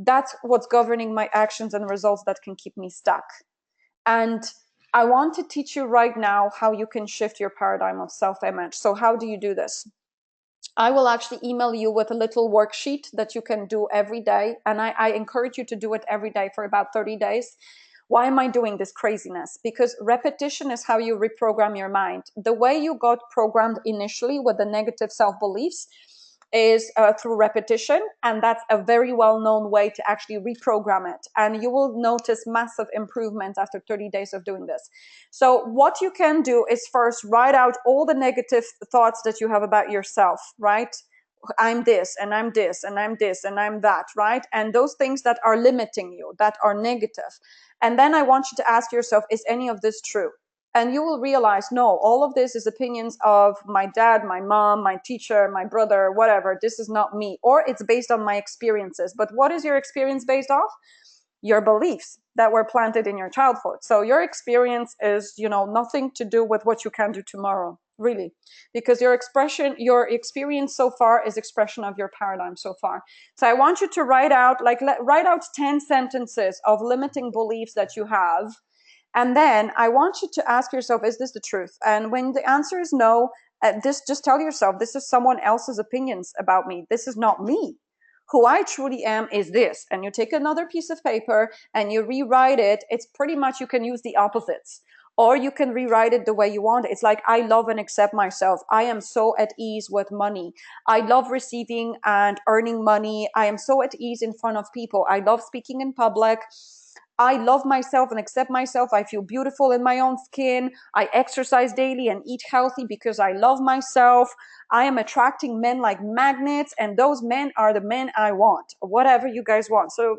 that's what's governing my actions and results that can keep me stuck. And I want to teach you right now how you can shift your paradigm of self-image. So how do you do this? I will actually email you with a little worksheet that you can do every day. And I encourage you to do it every day for about 30 days. Why am I doing this craziness? Because repetition is how you reprogram your mind. The way you got programmed initially with the negative self-beliefs is through repetition, and that's a very well-known way to actually reprogram it. And you will notice massive improvements after 30 days of doing this. So what you can do is first write out all the negative thoughts that you have about yourself, right? I'm this, and I'm this, and I'm this, and I'm that, right? And those things that are limiting you, that are negative. And then I want you to ask yourself, is any of this true? And you will realize, no, all of this is opinions of my dad, my mom, my teacher, my brother, whatever. This is not me. Or it's based on my experiences. But what is your experience based off? Your beliefs that were planted in your childhood. So your experience is, nothing to do with what you can do tomorrow, really. Because your experience so far is expression of your paradigm so far. So I want you to write out 10 sentences of limiting beliefs that you have. And then I want you to ask yourself, is this the truth? And when the answer is no, just tell yourself, this is someone else's opinions about me. This is not me. Who I truly am is this. And you take another piece of paper and you rewrite it. It's pretty much, you can use the opposites, or you can rewrite it the way you want. It's like, I love and accept myself. I am so at ease with money. I love receiving and earning money. I am so at ease in front of people. I love speaking in public. I love myself and accept myself. I feel beautiful in my own skin. I exercise daily and eat healthy because I love myself. I am attracting men like magnets, and those men are the men I want, whatever you guys want. So,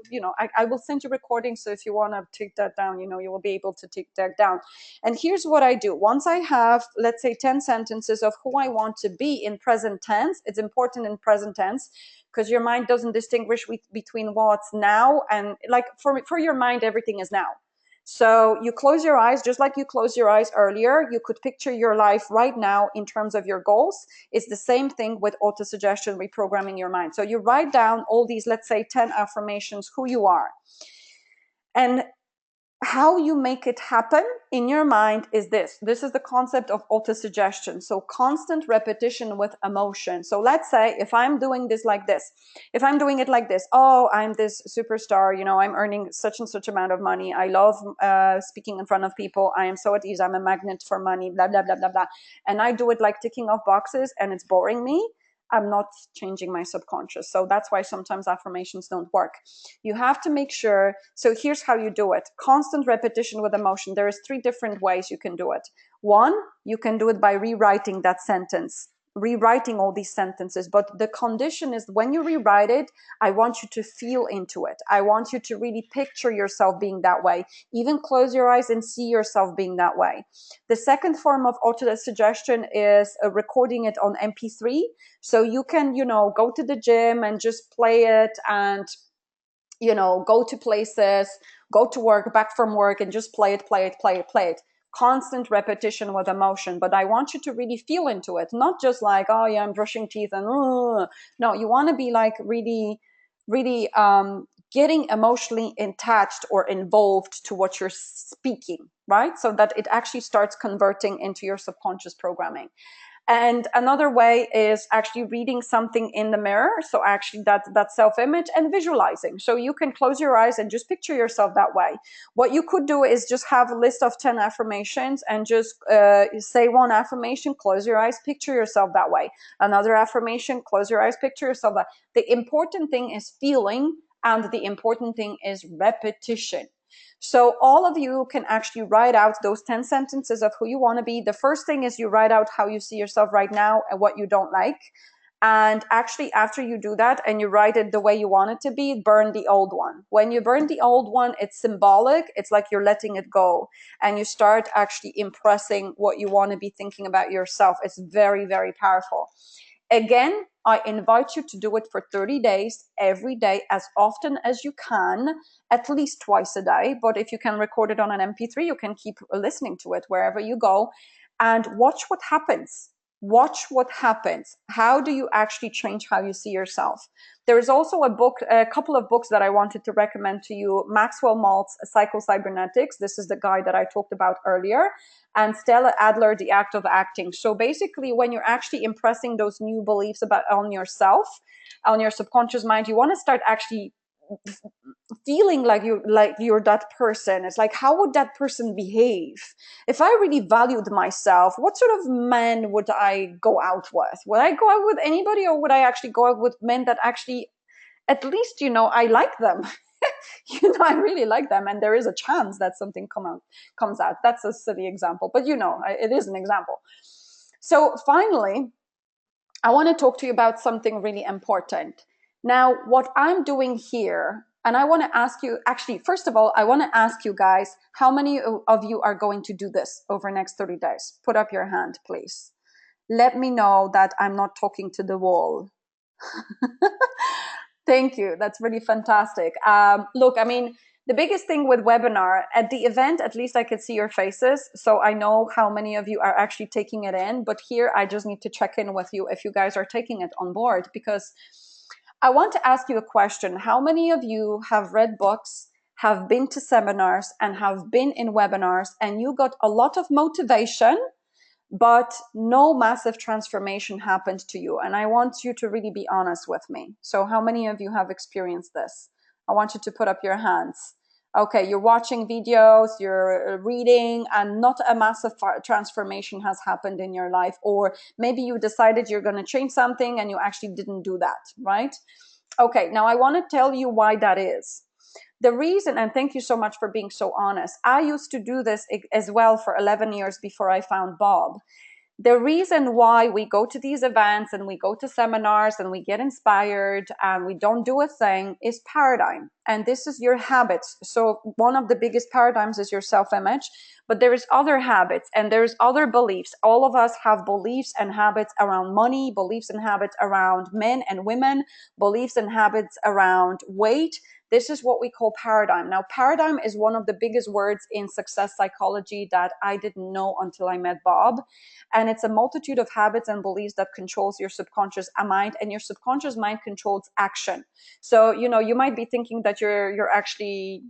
I will send you recordings. So if you want to take that down, you will be able to take that down. And here's what I do. Once I have, let's say, 10 sentences of who I want to be in present tense, it's important in present tense, because your mind doesn't distinguish between what's now and, like, for your mind, everything is now. So you close your eyes, just like you closed your eyes earlier. You could picture your life right now in terms of your goals. It's the same thing with auto-suggestion, reprogramming your mind. So you write down all these, let's say, 10 affirmations, who you are. And how you make it happen in your mind is this. This is the concept of autosuggestion. So constant repetition with emotion. So let's say if I'm doing this like this, if I'm doing it like this, oh, I'm this superstar, you know, I'm earning such and such amount of money. I love speaking in front of people. I am so at ease. I'm a magnet for money, blah, blah, blah, blah, blah. And I do it like ticking off boxes and it's boring me. I'm not changing my subconscious. So that's why sometimes affirmations don't work. You have to make sure. So here's how you do it. Constant repetition with emotion. There is 3 different ways you can do it. One, you can do it by rewriting that sentence, rewriting all these sentences. But the condition is when you rewrite it, I want you to feel into it. I want you to really picture yourself being that way. Even close your eyes and see yourself being that way. The second form of auto-suggestion is recording it on MP3. So you can, you know, go to the gym and just play it and, you know, go to places, go to work, back from work, and just play it, play it, play it, play it. Constant repetition with emotion. But I want you to really feel into it, not just like, oh yeah, I'm brushing teeth and no, you want to be like really, really getting emotionally attached or involved to what you're speaking, right? So that it actually starts converting into your subconscious programming. And another way is actually reading something in the mirror. So actually that self-image and visualizing. So you can close your eyes and just picture yourself that way. What you could do is just have a list of 10 affirmations and just say one affirmation, close your eyes, picture yourself that way. Another affirmation, close your eyes, picture yourself that. The important thing is feeling, and the important thing is repetition. So all of you can actually write out those 10 sentences of who you want to be. The first thing is you write out how you see yourself right now and what you don't like. And actually, after you do that and you write it the way you want it to be, burn the old one. When you burn the old one, it's symbolic. It's like you're letting it go. And you start actually impressing what you want to be thinking about yourself. It's very, very powerful. Again, I invite you to do it for 30 days, every day, as often as you can, at least twice a day. But if you can record it on an MP3, you can keep listening to it wherever you go and watch what happens. Watch what happens. How do you actually change how you see yourself? There is also a couple of books that I wanted to recommend to you. Maxwell Maltz, Psycho-Cybernetics. This is the guy that I talked about earlier. And Stella Adler, The Act of Acting. So basically, when you're actually impressing those new beliefs on yourself, on your subconscious mind, you want to start actually feeling like you're that person. It's like, how would that person behave? If I really valued myself, what sort of men would I go out with? Would I go out with anybody, or would I actually go out with men that actually, at least, you know, I like them? You know, I really like them, and there is a chance that something comes out. That's a silly example, but you know, it is an example. So finally, I want to talk to you about something really important. Now, what I'm doing here, and I want to ask you, actually, first of all, I want to ask you guys, how many of you are going to do this over the next 30 days? Put up your hand, please. Let me know that I'm not talking to the wall. Thank you. That's really fantastic. Look, I mean, the biggest thing with webinar at the event, at least I could see your faces. So I know how many of you are actually taking it in. But here, I just need to check in with you if you guys are taking it on board, because I want to ask you a question. How many of you have read books, have been to seminars, and have been in webinars, and you got a lot of motivation, but no massive transformation happened to you? And I want you to really be honest with me. So how many of you have experienced this? I want you to put up your hands. Okay, you're watching videos, you're reading, and not a massive transformation has happened in your life. Or maybe you decided you're going to change something and you actually didn't do that, right? Okay, now I want to tell you why that is. The reason, and thank you so much for being so honest, I used to do this as well for 11 years before I found Bob. The reason why we go to these events and we go to seminars and we get inspired and we don't do a thing is paradigm. And this is your habits. So one of the biggest paradigms is your self-image, but there is other habits and there's other beliefs. All of us have beliefs and habits around money, beliefs and habits around men and women, beliefs and habits around weight. This is what we call paradigm. Now, paradigm is one of the biggest words in success psychology that I didn't know until I met Bob. And it's a multitude of habits and beliefs that controls your subconscious mind, and your subconscious mind controls action. So, you know, you might be thinking that you're actually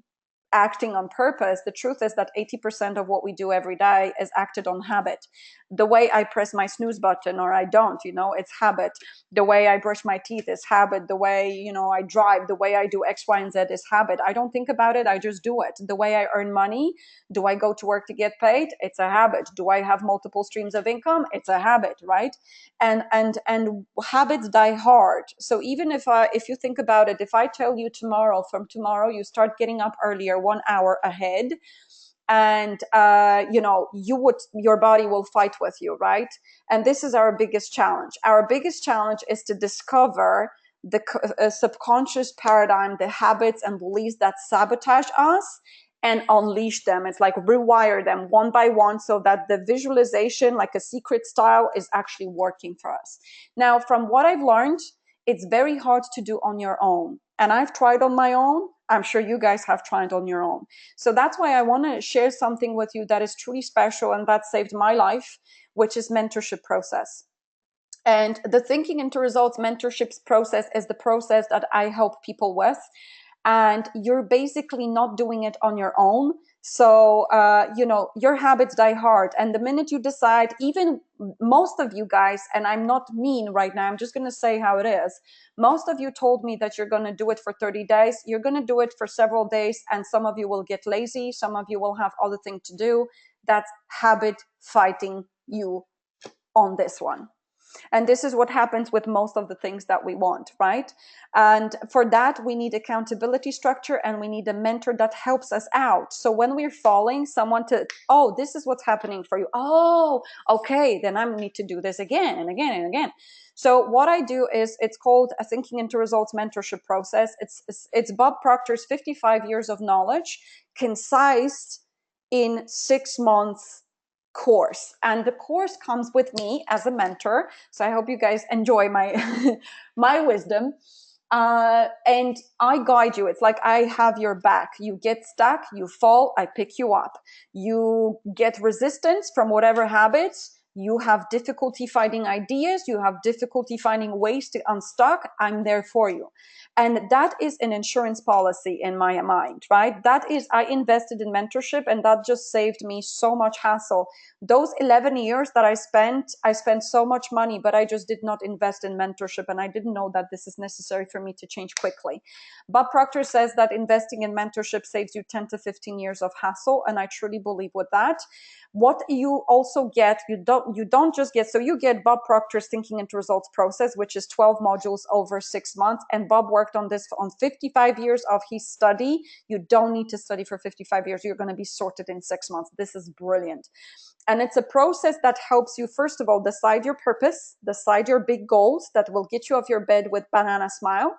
acting on purpose, the truth is that 80% of what we do every day is acted on habit. The way I press my snooze button or I don't, it's habit. The way I brush my teeth is habit. The way, I drive, the way I do X, Y, and Z is habit. I don't think about it. I just do it. The way I earn money, do I go to work to get paid? It's a habit. Do I have multiple streams of income? It's a habit, right? And habits die hard. So even if you think about it, if I tell you from tomorrow you start getting up earlier 1 hour ahead, and your body will fight with you, right? And this is our biggest challenge. Our biggest challenge is to discover the subconscious paradigm, the habits and beliefs that sabotage us, and unleash them. It's like rewire them one by one so that the visualization, like a secret style, is actually working for us. Now, from what I've learned, it's very hard to do on your own. And I've tried on my own. I'm sure you guys have tried on your own. So that's why I want to share something with you that is truly special and that saved my life, which is mentorship process. And the Thinking into Results mentorship process is the process that I help people with. And you're basically not doing it on your own. So, your habits die hard. And the minute you decide, even most of you guys, and I'm not mean right now, I'm just going to say how it is. Most of you told me that you're going to do it for 30 days. You're going to do it for several days. And some of you will get lazy. Some of you will have other things to do. That's habit fighting you on this one. And this is what happens with most of the things that we want, right? And for that, we need accountability structure and we need a mentor that helps us out. So when we're falling, someone this is what's happening for you. Oh, okay, then I need to do this again and again and again. So what I do is, it's called a Thinking into Results mentorship process. It's Bob Proctor's 55 years of knowledge, concised in 6 months course. And the course comes with me as a mentor. So I hope you guys enjoy my my wisdom. And I guide you. It's like I have your back. You get stuck, you fall, I pick you up. You get resistance from whatever habits. You have difficulty finding ideas. You have difficulty finding ways to unstuck. I'm there for you. And that is an insurance policy in my mind, right? That is, I invested in mentorship and that just saved me so much hassle. Those 11 years that I spent so much money, but I just did not invest in mentorship. And I didn't know that this is necessary for me to change quickly. Bob Proctor says that investing in mentorship saves you 10 to 15 years of hassle. And I truly believe with that. What you also get, you don't just get, so you get Bob Proctor's Thinking into Results process, which is 12 modules over 6 months. And Bob worked on this on 55 years of his study. You don't need to study for 55 years. You're going to be sorted in 6 months. This is brilliant. And it's a process that helps you, first of all, decide your purpose, decide your big goals that will get you off your bed with banana smile.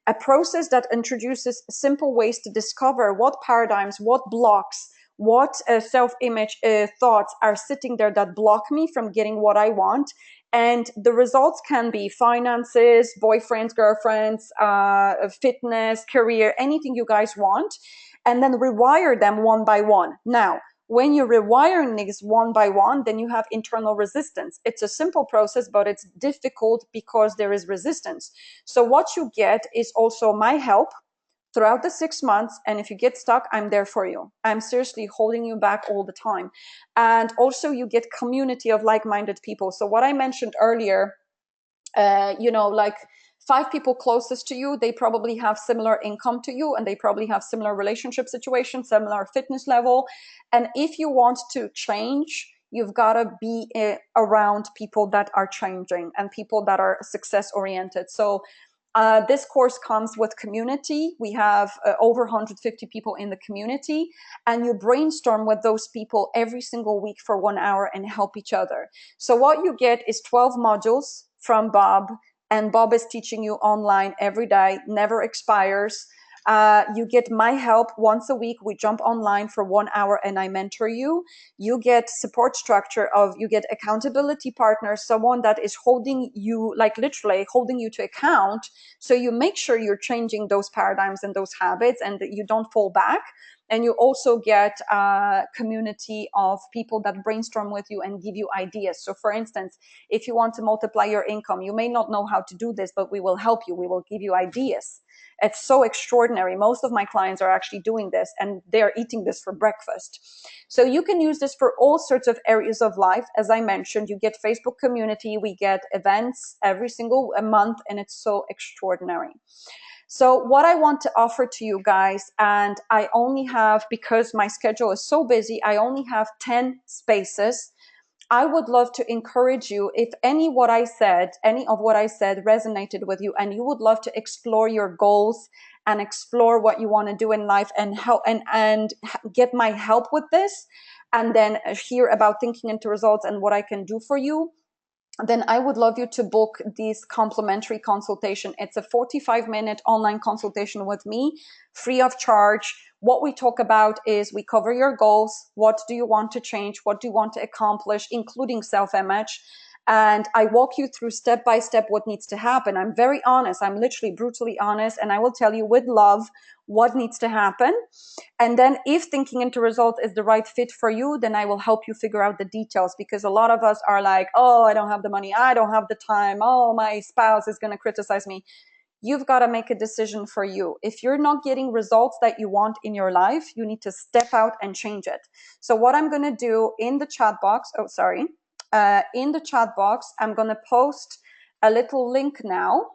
A process that introduces simple ways to discover what paradigms, what blocks, what self-image thoughts are sitting there that block me from getting what I want. And the results can be finances, boyfriends, girlfriends, fitness, career, anything you guys want, and then rewire them one by one. Now, when you're rewiring things one by one, then you have internal resistance. It's a simple process, but it's difficult because there is resistance. So what you get is also my help throughout the 6 months. And if you get stuck, I'm there for you. I'm seriously holding you back all the time. And also you get community of like-minded people. So what I mentioned earlier, like 5 people closest to you, they probably have similar income to you and they probably have similar relationship situation, similar fitness level. And if you want to change, you've got to be around people that are changing and people that are success oriented. So this course comes with community. We have over 150 people in the community, and you brainstorm with those people every single week for 1 hour and help each other. So what you get is 12 modules from Bob, and Bob is teaching you online every day, never expires. You get my help once a week. We jump online for 1 hour and I mentor you. You get support structure you get accountability partners, someone that is holding you, like literally holding you to account. So you make sure you're changing those paradigms and those habits and that you don't fall back. And you also get a community of people that brainstorm with you and give you ideas. So for instance, if you want to multiply your income, you may not know how to do this, but we will help you. We will give you ideas. It's so extraordinary. Most of my clients are actually doing this, and they're eating this for breakfast. So you can use this for all sorts of areas of life. As I mentioned, you get Facebook community, we get events every single month, and it's so extraordinary. So what I want to offer to you guys, and I only have, because my schedule is so busy, I only have 10 spaces. I would love to encourage you, if any of what I said resonated with you, and you would love to explore your goals and explore what you want to do in life and help and get my help with this, and then hear about thinking into results and what I can do for you, then I would love you to book this complimentary consultation. It's a 45-minute online consultation with me, free of charge. What we talk about is we cover your goals. What do you want to change? What do you want to accomplish, including self-image? And I walk you through step by step what needs to happen. I'm very honest. I'm literally brutally honest. And I will tell you with love what needs to happen. And then if thinking into results is the right fit for you, then I will help you figure out the details, because a lot of us are like, oh, I don't have the money. I don't have the time. Oh, my spouse is going to criticize me. You've got to make a decision for you. If you're not getting results that you want in your life, you need to step out and change it. So what I'm going to do in the chat box, in the chat box, I'm going to post a little link now.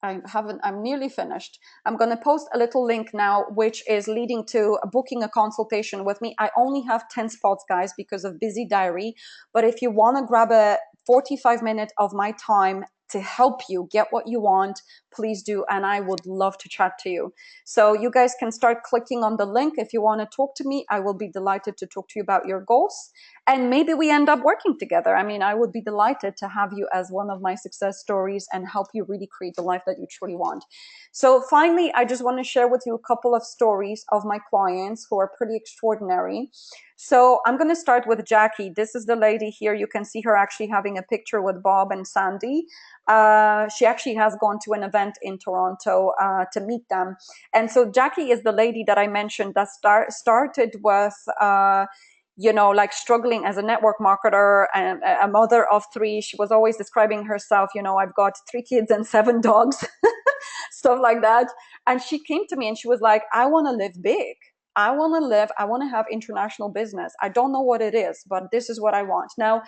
I'm nearly finished. I'm going to post a little link now, which is leading to booking a consultation with me. I only have 10 spots, guys, because of busy diary. But if you want to grab a 45-minute of my time to help you get what you want, please do. And I would love to chat to you. So you guys can start clicking on the link. If you want to talk to me, I will be delighted to talk to you about your goals. And maybe we end up working together. I mean, I would be delighted to have you as one of my success stories and help you really create the life that you truly want. So finally, I just want to share with you a couple of stories of my clients who are pretty extraordinary. So I'm going to start with Jackie. This is the lady here. You can see her actually having a picture with Bob and Sandy. She actually has gone to an event in Toronto to meet them. And so Jackie is the lady that I mentioned that started with like struggling as a network marketer and a mother of 3. She was always describing herself, I've got 3 kids and 7 dogs, stuff like that. And she came to me and she was like, I want to live big. I want to have international business. I don't know what it is, but this is what I want. Now,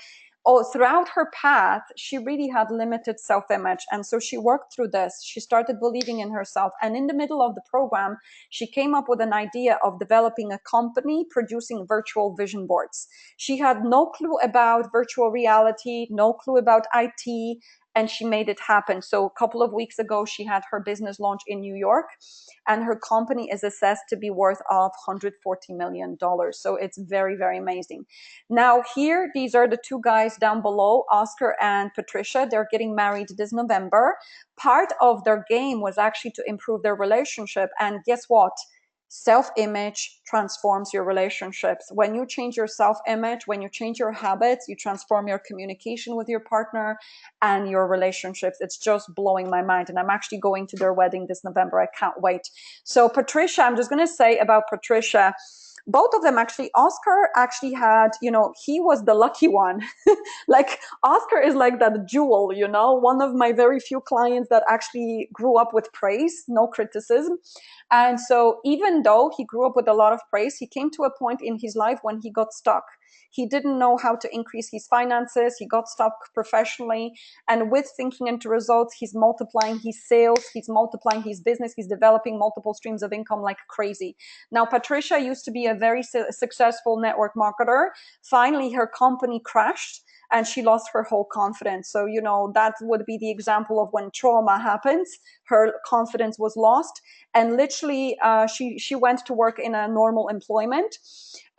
throughout her path, she really had limited self-image. And so she worked through this. She started believing in herself. And in the middle of the program, she came up with an idea of developing a company producing virtual vision boards. She had no clue about virtual reality, no clue about IT, and she made it happen. So a couple of weeks ago, she had her business launch in New York, and her company is assessed to be worth of $140 million. So it's very, very amazing. Now here, these are the 2 guys down below, Oscar and Patricia. They're getting married this November. Part of their game was actually to improve their relationship. And guess what? Self-image transforms your relationships. When you change your self-image, when you change your habits, you transform your communication with your partner and your relationships. It's just blowing my mind. And I'm actually going to their wedding this November. I can't wait. So Patricia, I'm just going to say about Patricia, both of them actually, Oscar actually had, he was the lucky one. Like Oscar is like that jewel, one of my very few clients that actually grew up with praise, no criticism. And so even though he grew up with a lot of praise, he came to a point in his life when he got stuck. He didn't know how to increase his finances. He got stuck professionally. And with thinking into results, he's multiplying his sales, he's multiplying his business, he's developing multiple streams of income like crazy. Now, Patricia used to be a very successful network marketer. Finally, her company crashed and she lost her whole confidence. So, that would be the example of when trauma happens. Her confidence was lost. And literally, she went to work in a normal employment.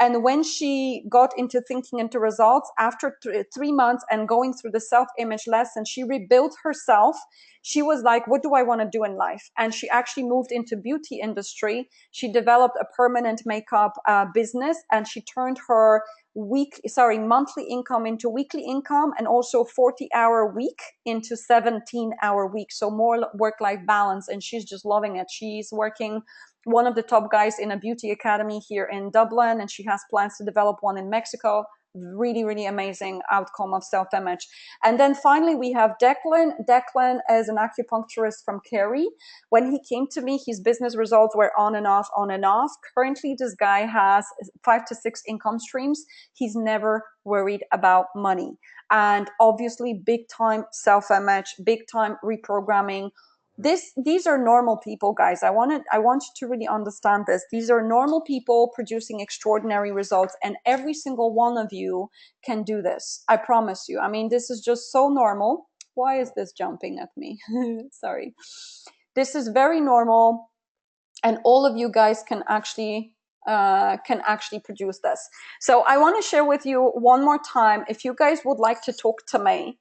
And when she got into thinking into results, after 3 months and going through the self-image lesson, she rebuilt herself. She was like, what do I want to do in life? And she actually moved into beauty industry. She developed a permanent makeup business, and she turned her monthly income into weekly income, and also 40-hour week into 17-hour week. So more work-life balance, and she's just loving it. She's working one of the top guys in a beauty academy here in Dublin, and she has plans to develop one in Mexico. Really, really amazing outcome of self-image. And then finally, we have Declan. Declan is an acupuncturist from Kerry. When he came to me, his business results were on and off, on and off. Currently, this guy has 5 to 6 income streams. He's never worried about money. And obviously, big time self-image, big time reprogramming. These are normal people, guys. I want you to really understand this. These are normal people producing extraordinary results, and every single one of you can do this. I promise you. I mean, this is just so normal. Why is this jumping at me? Sorry. This is very normal, and all of you guys can actually produce this. So I want to share with you one more time. If you guys would like to talk to me,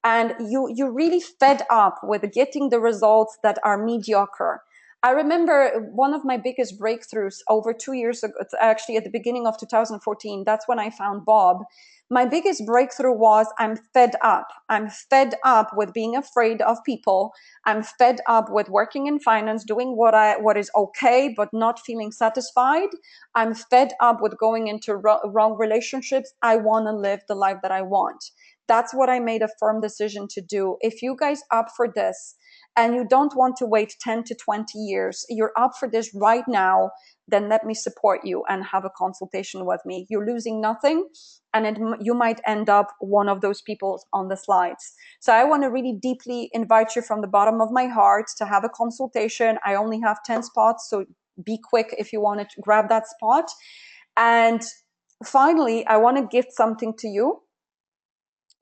and you're really fed up with getting the results that are mediocre. I remember one of my biggest breakthroughs over 2 years ago, actually at the beginning of 2014, that's when I found Bob. My biggest breakthrough was I'm fed up. I'm fed up with being afraid of people. I'm fed up with working in finance, doing what is okay, but not feeling satisfied. I'm fed up with going into wrong relationships. I want to live the life that I want. That's what I made a firm decision to do. If you guys up for this and you don't want to wait 10 to 20 years, you're up for this right now, then let me support you and have a consultation with me. You're losing nothing, and you might end up one of those people on the slides. So I want to really deeply invite you from the bottom of my heart to have a consultation. I only have 10 spots, so be quick if you want to grab that spot. And finally, I want to gift something to you.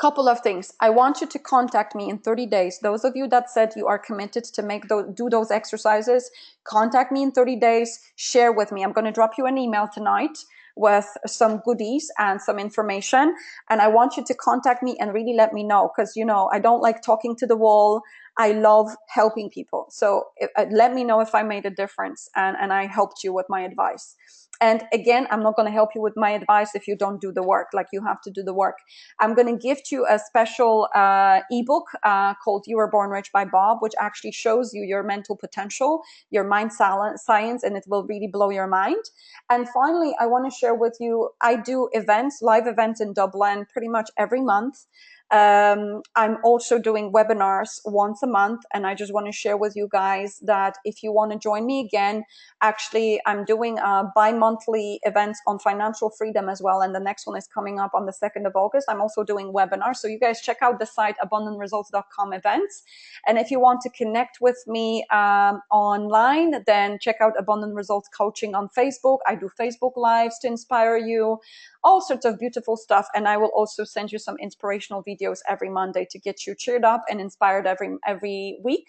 Couple of things. I want you to contact me in 30 days. Those of you that said you are committed to do those exercises, contact me in 30 days, share with me. I'm going to drop you an email tonight with some goodies and some information. And I want you to contact me and really let me know, because, you know, I don't like talking to the wall. I love helping people. So let me know if I made a difference and I helped you with my advice. And again, I'm not going to help you with my advice if you don't do the work. Like, you have to do the work. I'm going to gift you a special ebook called You Were Born Rich by Bob, which actually shows you your mental potential, your mind science, and it will really blow your mind. And finally, I want to share with you, I do events, live events in Dublin pretty much every month. I'm also doing webinars once a month, and I just want to share with you guys that if you want to join me again, actually, I'm doing bi-monthly events on financial freedom as well, and the next one is coming up on the 2nd of August. I'm also doing webinars, so you guys check out the site abundantresults.com events. And if you want to connect with me online, then check out Abundant Results Coaching on Facebook. I do Facebook Lives to inspire you, all sorts of beautiful stuff. And I will also send you some inspirational videos every Monday to get you cheered up and inspired every week.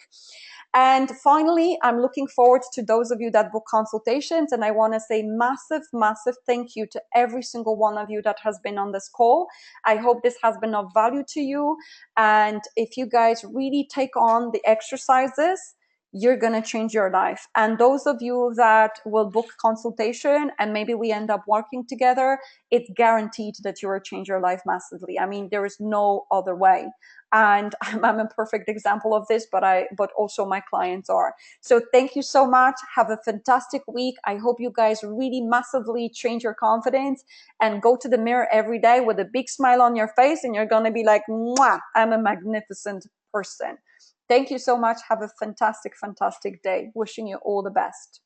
And finally, I'm looking forward to those of you that book consultations. And I want to say massive, massive thank you to every single one of you that has been on this call. I hope this has been of value to you. And if you guys really take on the exercises, you're going to change your life. And those of you that will book consultation and maybe we end up working together, it's guaranteed that you will change your life massively. I mean, there is no other way. And I'm a perfect example of this, but also my clients are. So thank you so much. Have a fantastic week. I hope you guys really massively change your confidence and go to the mirror every day with a big smile on your face, and you're going to be like, mwah, I'm a magnificent person. Thank you so much. Have a fantastic, fantastic day. Wishing you all the best.